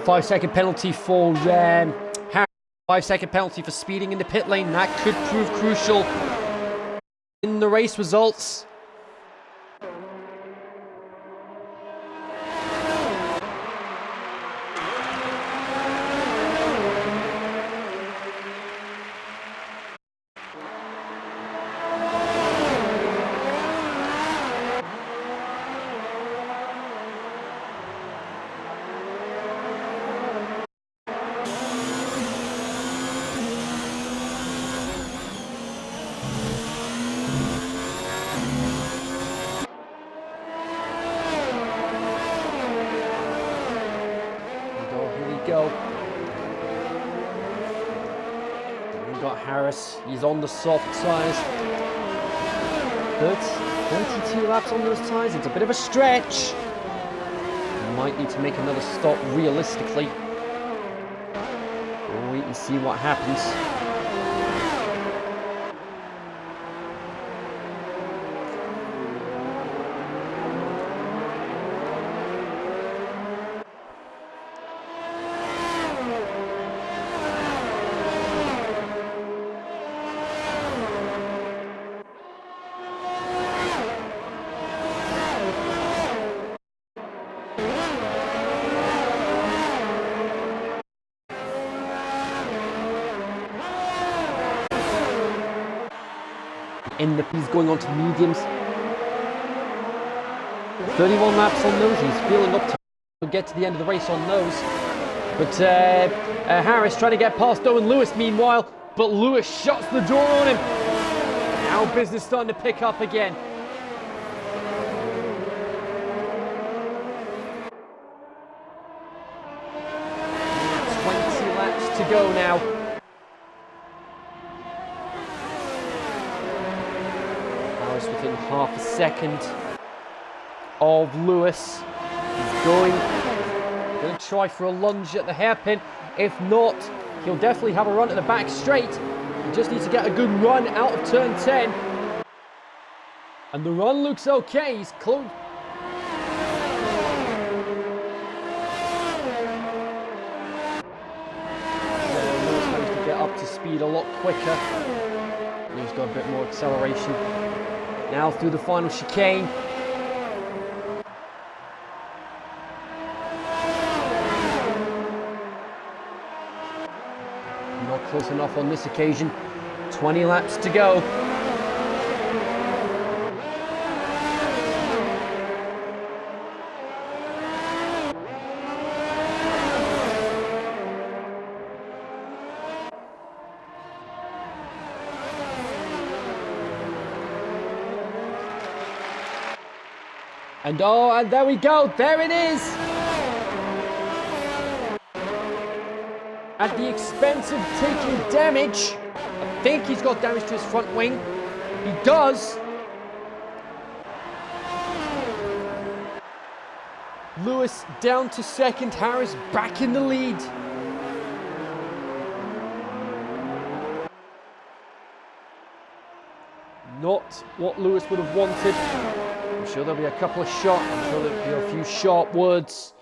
5-second penalty for Harris. 5-second penalty for speeding in the pit lane. That could prove crucial in the race results. Go. Then we've got Harris. He's on the soft tyres. 32 laps on those tyres. It's a bit of a stretch. He might need to make another stop realistically. We'll wait and see what happens. He's going on to mediums. 31 laps on those. He's feeling up to get to the end of the race on those. But Harris trying to get past Owen Lewis meanwhile. But Lewis shuts the door on him. Now business starting to pick up again. Laps to go now. Harris within half a second of Lewis. He's going to try for a lunge at the hairpin. If not, he'll definitely have a run at the back straight. He just needs to get a good run out of turn 10. And the run looks okay. He's close. Lewis managed to get up to speed a lot quicker. He's got a bit more acceleration. Now through the final chicane. Not close enough on this occasion. 20 laps to go. And oh, and there we go, there it is! At the expense of taking damage, I think he's got damage to his front wing. He does. Lewis down to second. Harris back in the lead. Not what Lewis would have wanted. I'm sure there'll be a couple of shots. I'm sure there'll be a few sharp words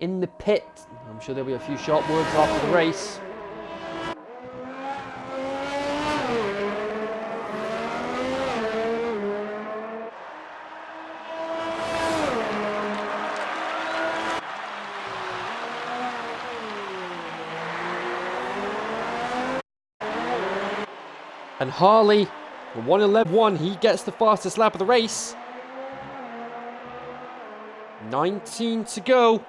in the pit. I'm sure there'll be a few sharp words after the race. And Harley, 1:11.1, he gets the fastest lap of the race. 19 to go.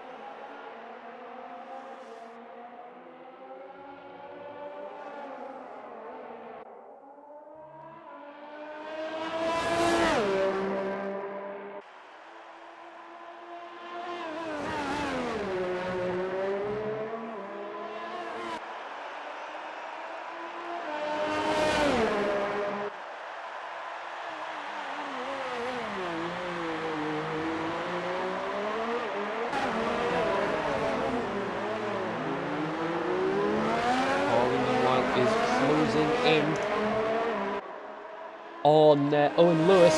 Is closing in on Owen Lewis.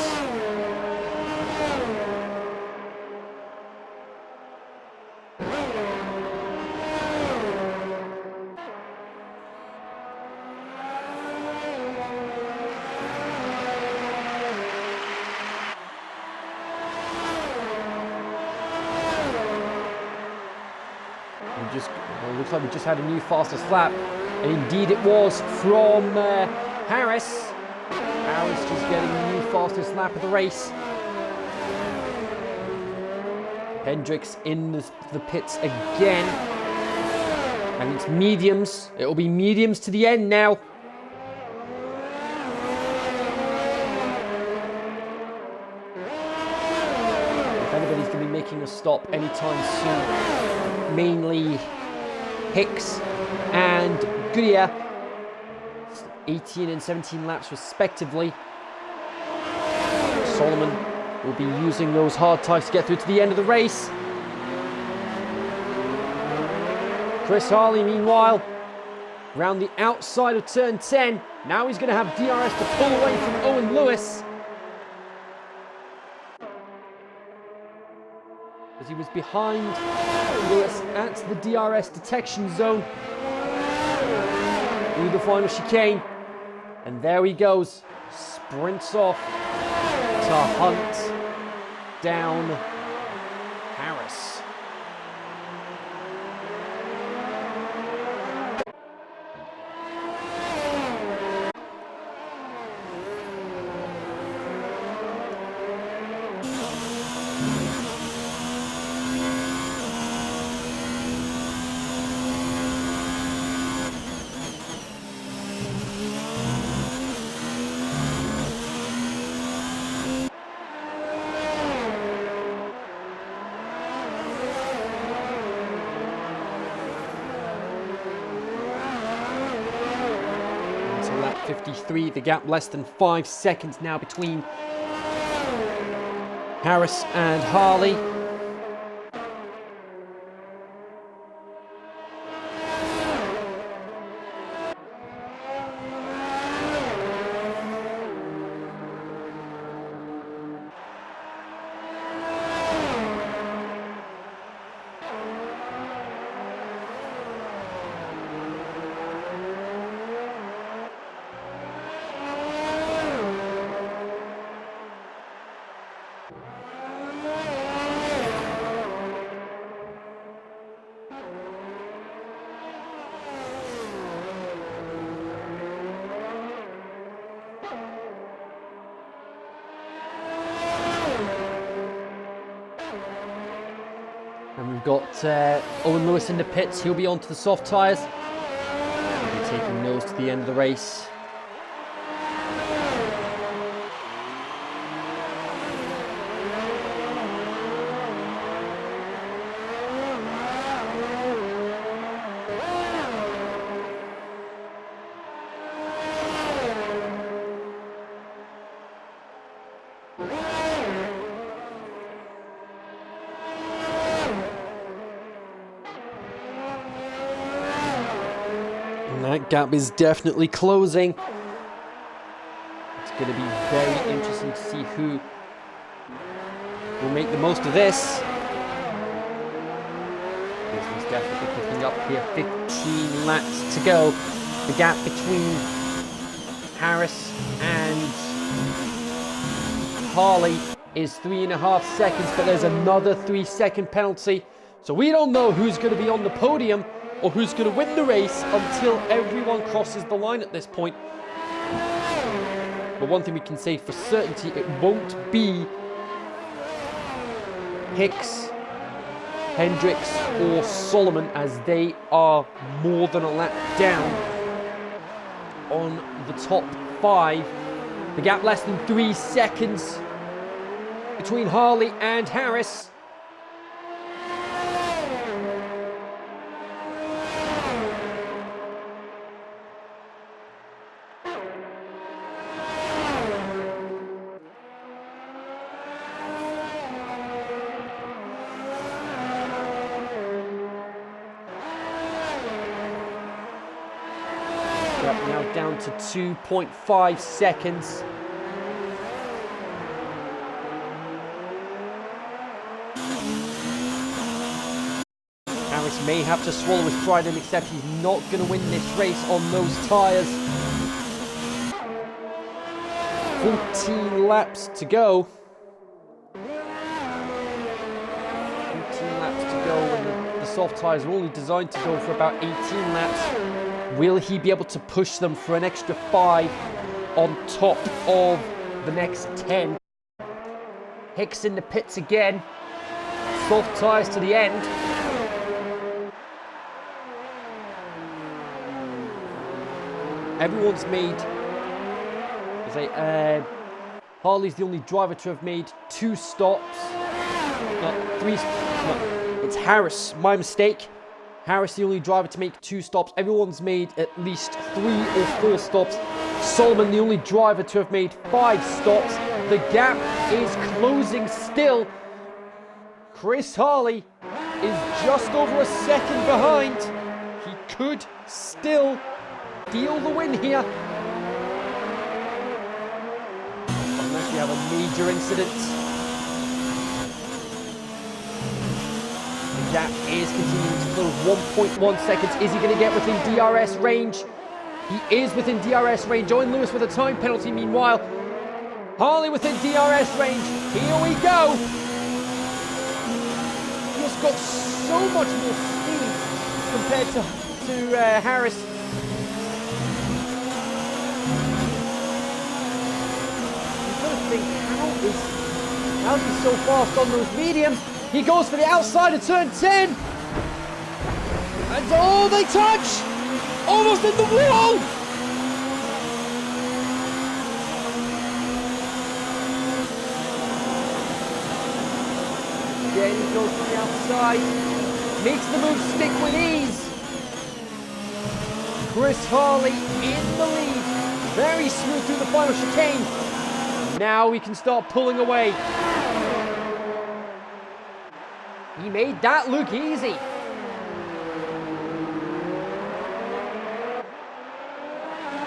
Looks like we just had a new fastest lap. And indeed it was from Harris. Harris just getting the new fastest lap of the race. Hendricks in the pits again. And it's mediums. It'll be mediums to the end now. If anybody's going to be making a stop anytime soon, mainly Hicks and Goodyear, 18 and 17 laps respectively. Solomon will be using those hard tyres to get through to the end of the race. Chris Harley, meanwhile, around the outside of turn 10. Now he's going to have DRS to pull away from Owen Lewis, as he was behind Lewis at the DRS detection zone through the final chicane. And there he goes, sprints off to hunt down Harris. Lap 53, the gap less than 5 seconds now between Harris and Harley. And we've got Owen Lewis in the pits. He'll be onto the soft tyres. He'll be taking those to the end of the race. That gap is definitely closing. It's going to be very interesting to see who will make the most of this. This is definitely picking up here. 15 laps to go. The gap between Harris and Harley is 3.5 seconds, but there's another 3-second penalty. So we don't know who's going to be on the podium or who's going to win the race until everyone crosses the line at this point. But one thing we can say for certainty, it won't be Hicks, Hendricks or Solomon, as they are more than a lap down on the top 5. The gap less than 3 seconds between Harley and Harris. Now down to 2.5 seconds. Harris may have to swallow his pride and accept he's not going to win this race on those tyres. 14 laps to go. 14 laps to go when the soft tyres are only designed to go for about 18 laps. Will he be able to push them for an extra 5 on top of the next 10? Hicks in the pits again. Soft tyres to the end. Everyone's made... Harley's the only driver to have made 2 stops. It's Harris, my mistake. Harris the only driver to make 2 stops. Everyone's made at least 3 or 4 stops. Solomon the only driver to have made 5 stops. The gap is closing still. Chris Harley is just over a second behind. He could still deal the win here. Unless we have a major incident. The gap is continuing to close. 1.1 seconds. Is he going to get within DRS range? He is within DRS range. Owen Lewis with a time penalty meanwhile. Harley within DRS range. Here we go. He's got so much more speed compared to Harris. You've got to think, how is he so fast on those mediums? He goes for the outside of turn 10. And oh, they touch! Almost in the wall! Again, he goes to the outside. Makes the move stick with ease. Chris Harley in the lead. Very smooth through the final chicane. Now we can start pulling away. He made that look easy.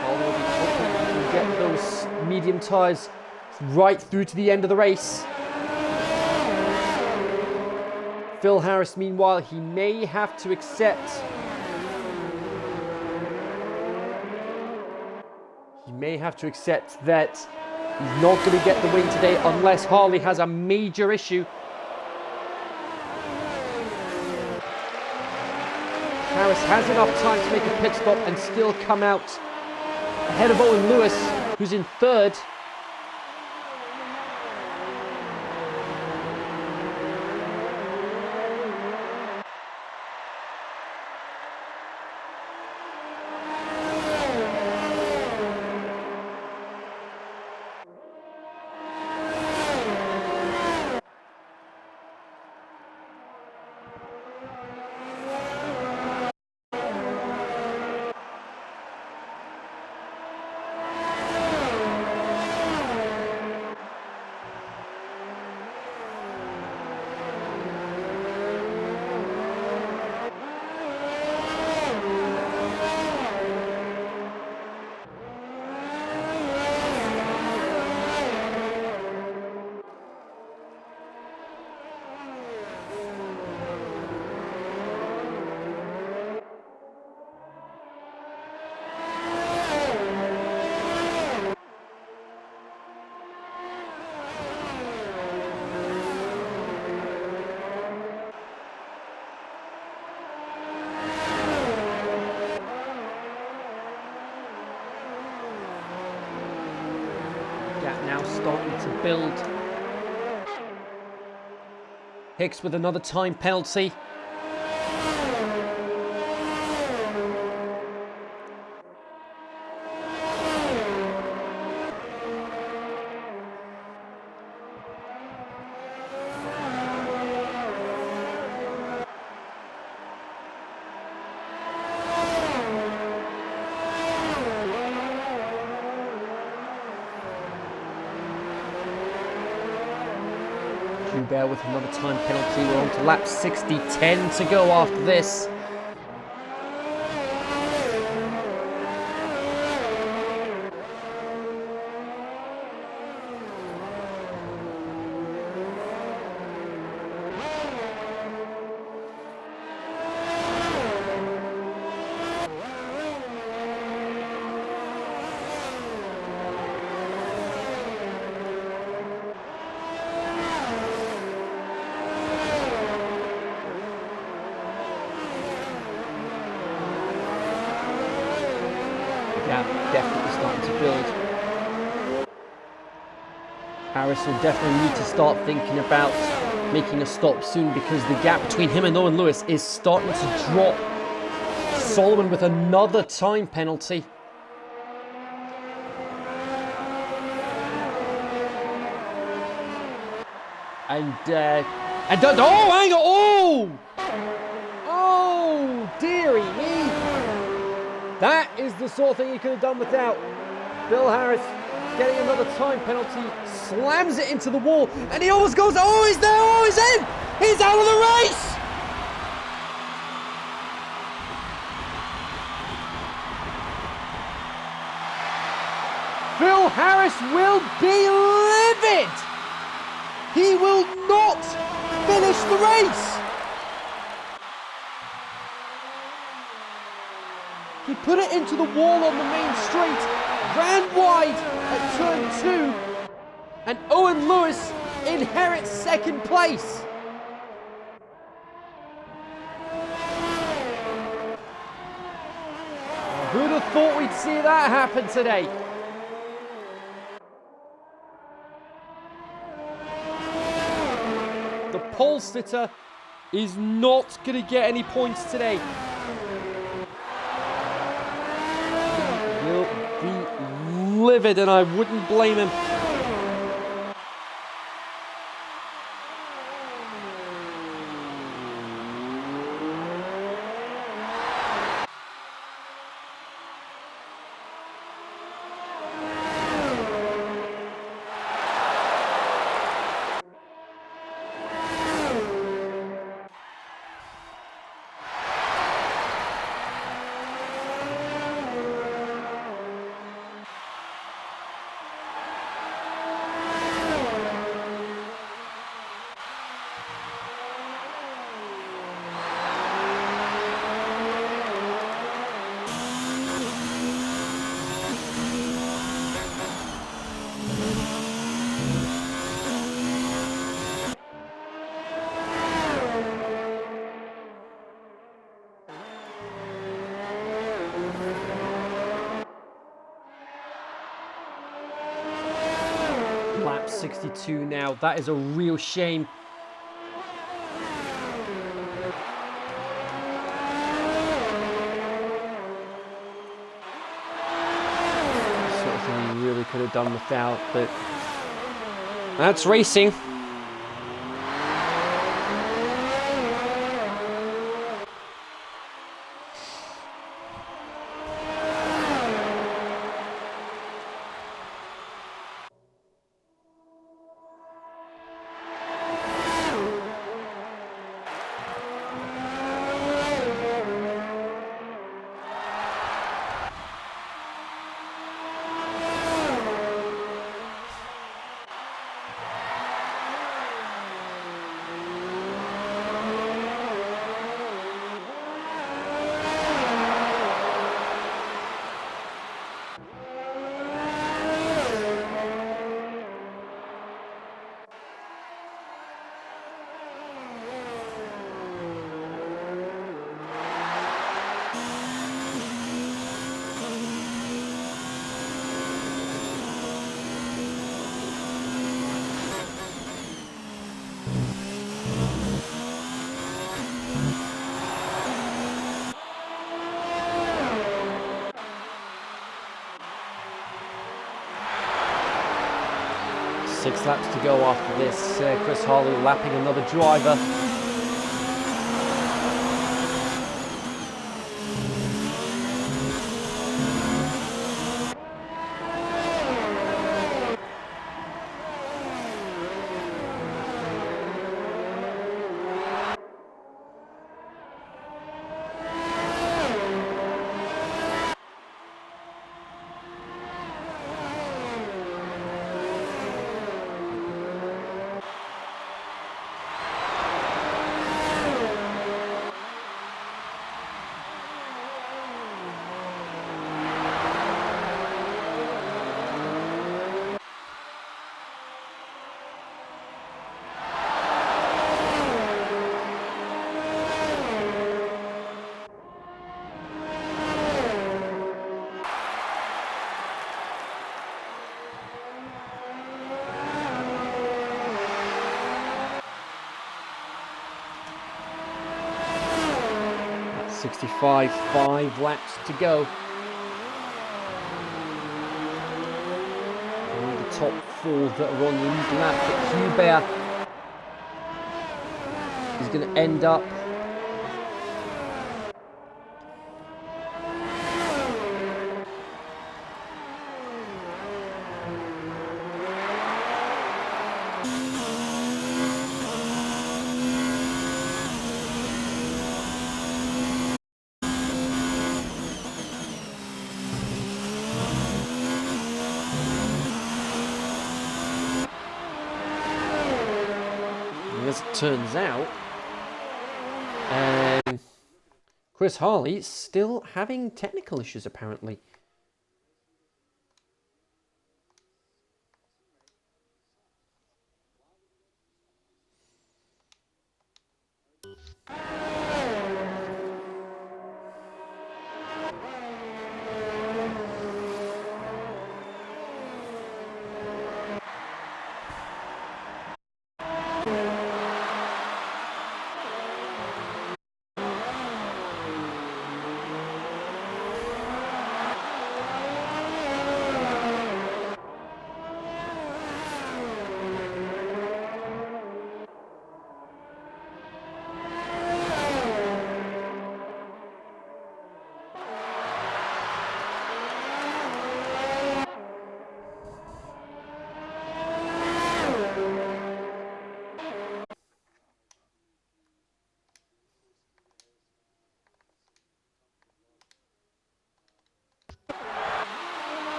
Harley can get those medium tyres right through to the end of the race. Phil Harris, meanwhile, he may have to accept. He may have to accept that he's not going to get the win today unless Harley has a major issue. Harris has enough time to make a pit stop and still come out ahead of Owen Lewis, who's in 3rd. build. Hicks with another time penalty. Bear with another time penalty. We're on to lap 60, 10 to go after this. Yeah, definitely starting to build. Harris will definitely need to start thinking about making a stop soon because the gap between him and Owen Lewis is starting to drop. Solomon with another time penalty. And oh, hang on, oh, dearie me. That is the sort of thing he could have done without. Bill Harris getting another time penalty, slams it into the wall, and he almost goes, oh, he's there, oh, he's in! He's out of the race! Phil Harris will be livid! He will not finish the race! He put it into the wall on the main straight, ran wide at turn 2, and Owen Lewis inherits second place. Who'd have thought we'd see that happen today? The pole sitter is not going to get any points today. Livid, and I wouldn't blame him. Lap 62 now. That is a real shame. Sort of thing we really could have done without, but that's racing. 6 laps to go after this. Chris Harley lapping another driver. That's 65, 5 laps to go. And the top 4 that are on the lead lap, but Hubert is going to end up as it turns out, Chris Harley still having technical issues apparently.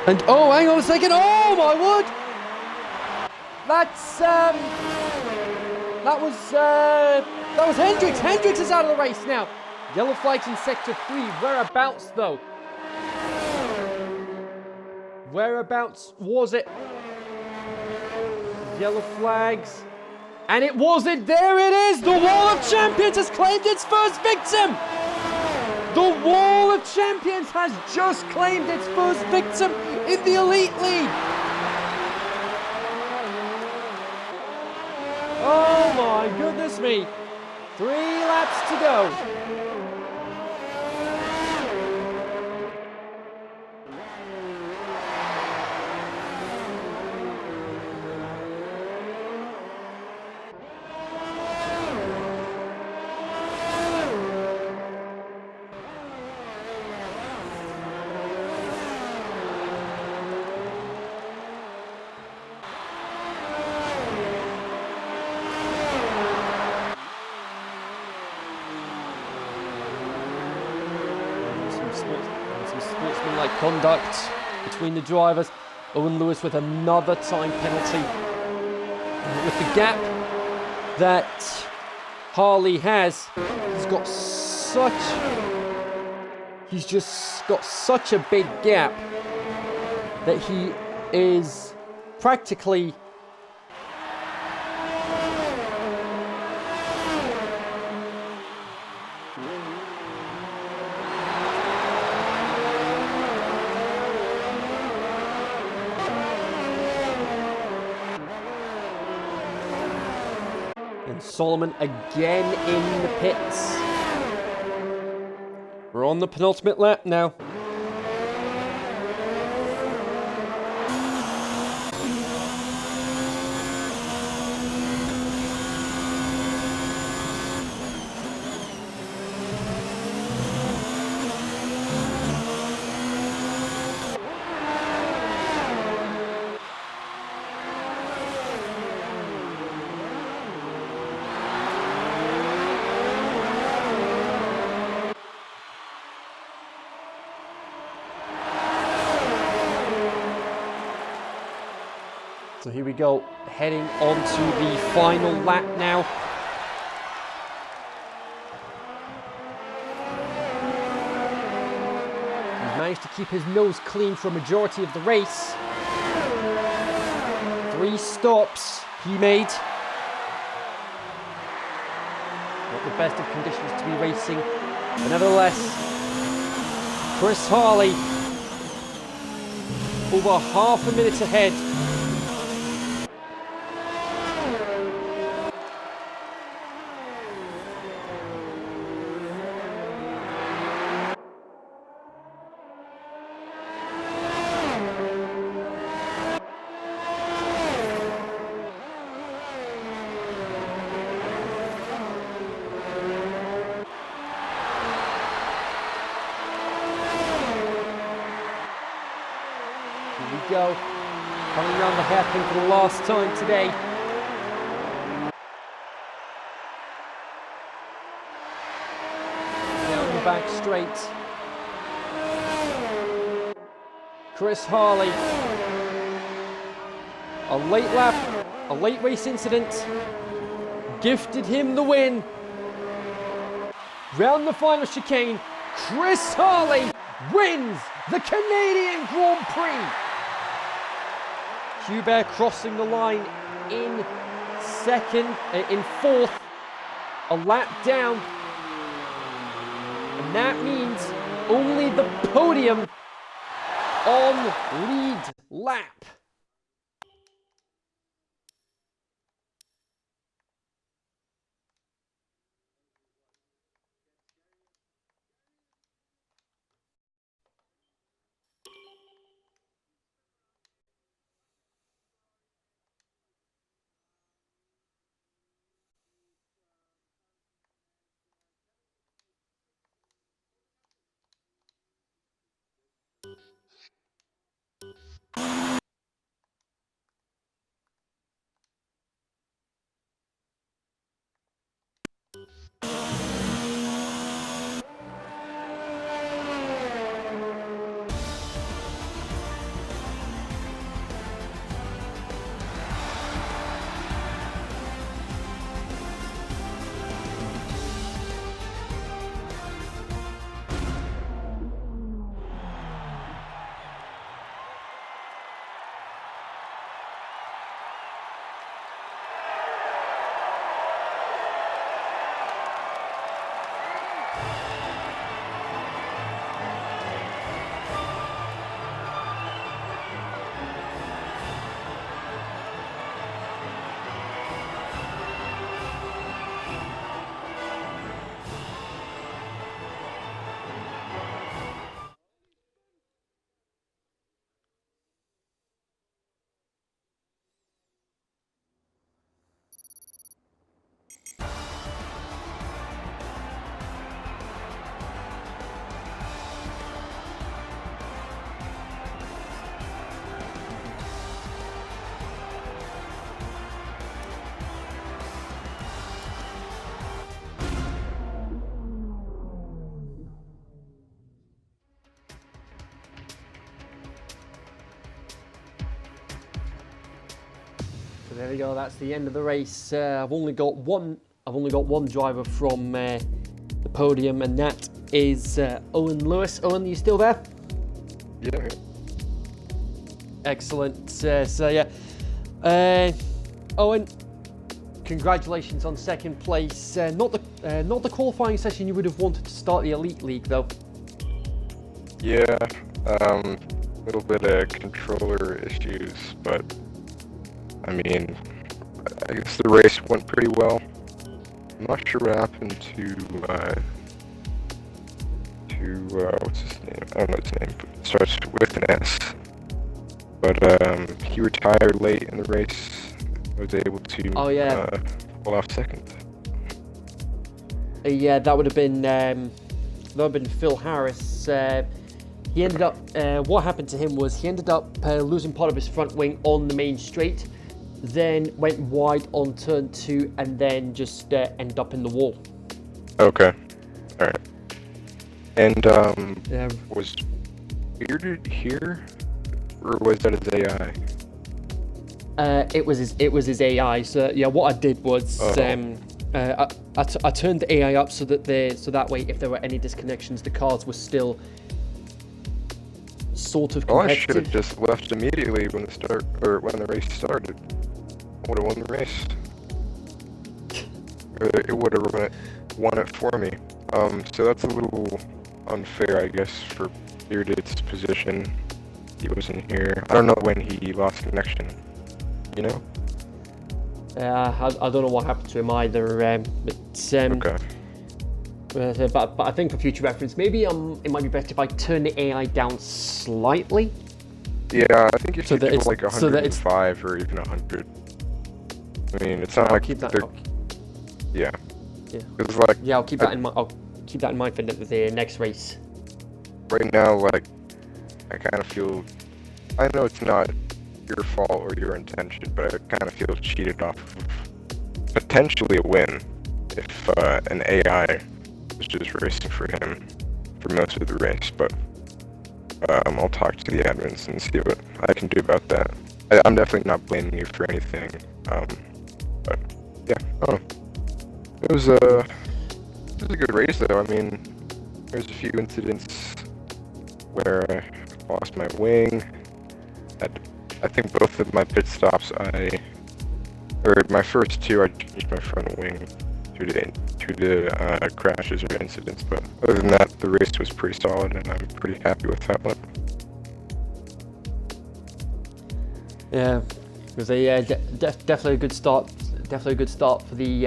And oh, hang on a second! Oh my word! That was Hendricks. Hendricks is out of the race now. Yellow flags in sector 3. Whereabouts though? Whereabouts was it? Yellow flags. And it wasn't. There it is. The Wall of Champions has claimed its first victim. The Wall of Champions has just claimed its first victim in the Elite League. Oh my goodness me. 3 laps to go. misconduct between the drivers. Owen Lewis with another time penalty. With the gap that Harley has, he's just got such a big gap that he is practically and Solomon again in the pits. We're on the penultimate lap now. So here we go, heading on to the final lap now. He's managed to keep his nose clean for a majority of the race. 3 stops he made. Not the best of conditions to be racing, but nevertheless, Chris Harley over half a minute ahead. Here we go, coming around the hairpin for the last time today. Down the back straight. Chris Harley. A late lap, a late race incident gifted him the win. Round the final chicane, Chris Harley wins the Canadian Grand Prix. Hubert crossing the line in fourth, a lap down. And that means only the podium on lead lap. So there we go. That's the end of the race. I've only got one driver from the podium, and that is Owen Lewis. Owen, are you still there?
Yeah.
Excellent. So yeah, Owen, congratulations on second place. Not the qualifying session you would have wanted to start the Elite League though.
Yeah. Little bit of controller issues, but I mean, I guess the race went pretty well. I'm not sure what happened to what's his name? I don't know his name, but it starts with an S. But he retired late in the race. I was able to pull off second.
Yeah, that would have been Phil Harris. He ended up. What happened to him was he ended up losing part of his front wing on the main straight, then went wide on turn 2, and then just ended up in the wall.
Okay. All right. And was Bearded here, or was that his AI?
It was his AI. So yeah, what I did was I turned the AI up so that way if there were any disconnections, the cars were still sort of competitive.
Oh, I should have just left immediately when the race started. I would have won the race. It would have won it for me. So that's a little unfair, I guess, for Bearded's position. He wasn't here. I don't know when he lost connection. You know?
I don't know what happened to him either.
Okay.
But I think for future reference, maybe it might be better if I turn the AI down slightly.
Yeah, I think you should do like 105
so
or even 100. I mean, it's not like
keep that.
Yeah.
Yeah.
It's like
I'll keep that in mind. I'll keep that in mind for the next race.
Right now, like, I kind of feel. I know it's not your fault or your intention, but I kind of feel cheated off of potentially a win if an AI was just racing for him for most of the race. But I'll talk to the admins and see what I can do about that. I'm definitely not blaming you for anything. But yeah, I don't know. It was a good race though. I mean, there's a few incidents where I lost my wing. I think both of my pit stops, my first two, I changed my front wing due to crashes or incidents. But other than that, the race was pretty solid, and I'm pretty happy with how it went.
Yeah, it was definitely a good start. Definitely a good start for the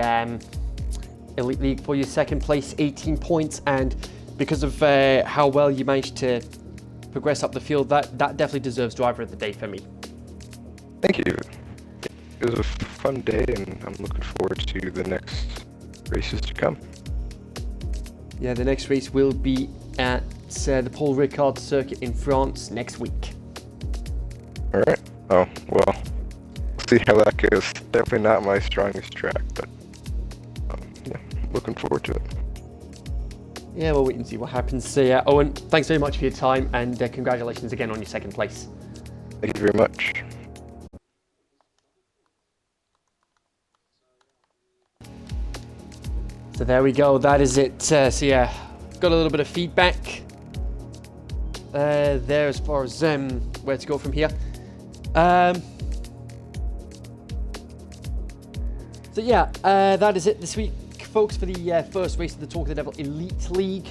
Elite League for your second place, 18 points, and because of how well you managed to progress up the field, that definitely deserves driver of the day for me.
Thank you. It was a fun day, and I'm looking forward to the next races to come.
Yeah, the next race will be at the Paul Ricard circuit in France next week.
All right. Oh, well, we'll see how that goes. Definitely not my strongest track, but yeah, looking forward to it.
Yeah, we'll wait and see what happens. So yeah, Owen, thanks very much for your time, and congratulations again on your second place.
Thank you very much.
So there we go, that is it. So yeah, got a little bit of feedback there as far as where to go from here. So yeah, that is it this week, folks, for the first race of the Talk of the Devil Elite League.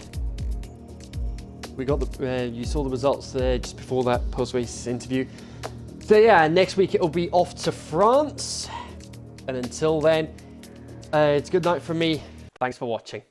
We got you saw the results there just before that post-race interview. So yeah, next week it'll be off to France. And until then, it's good night from me. Thanks for watching.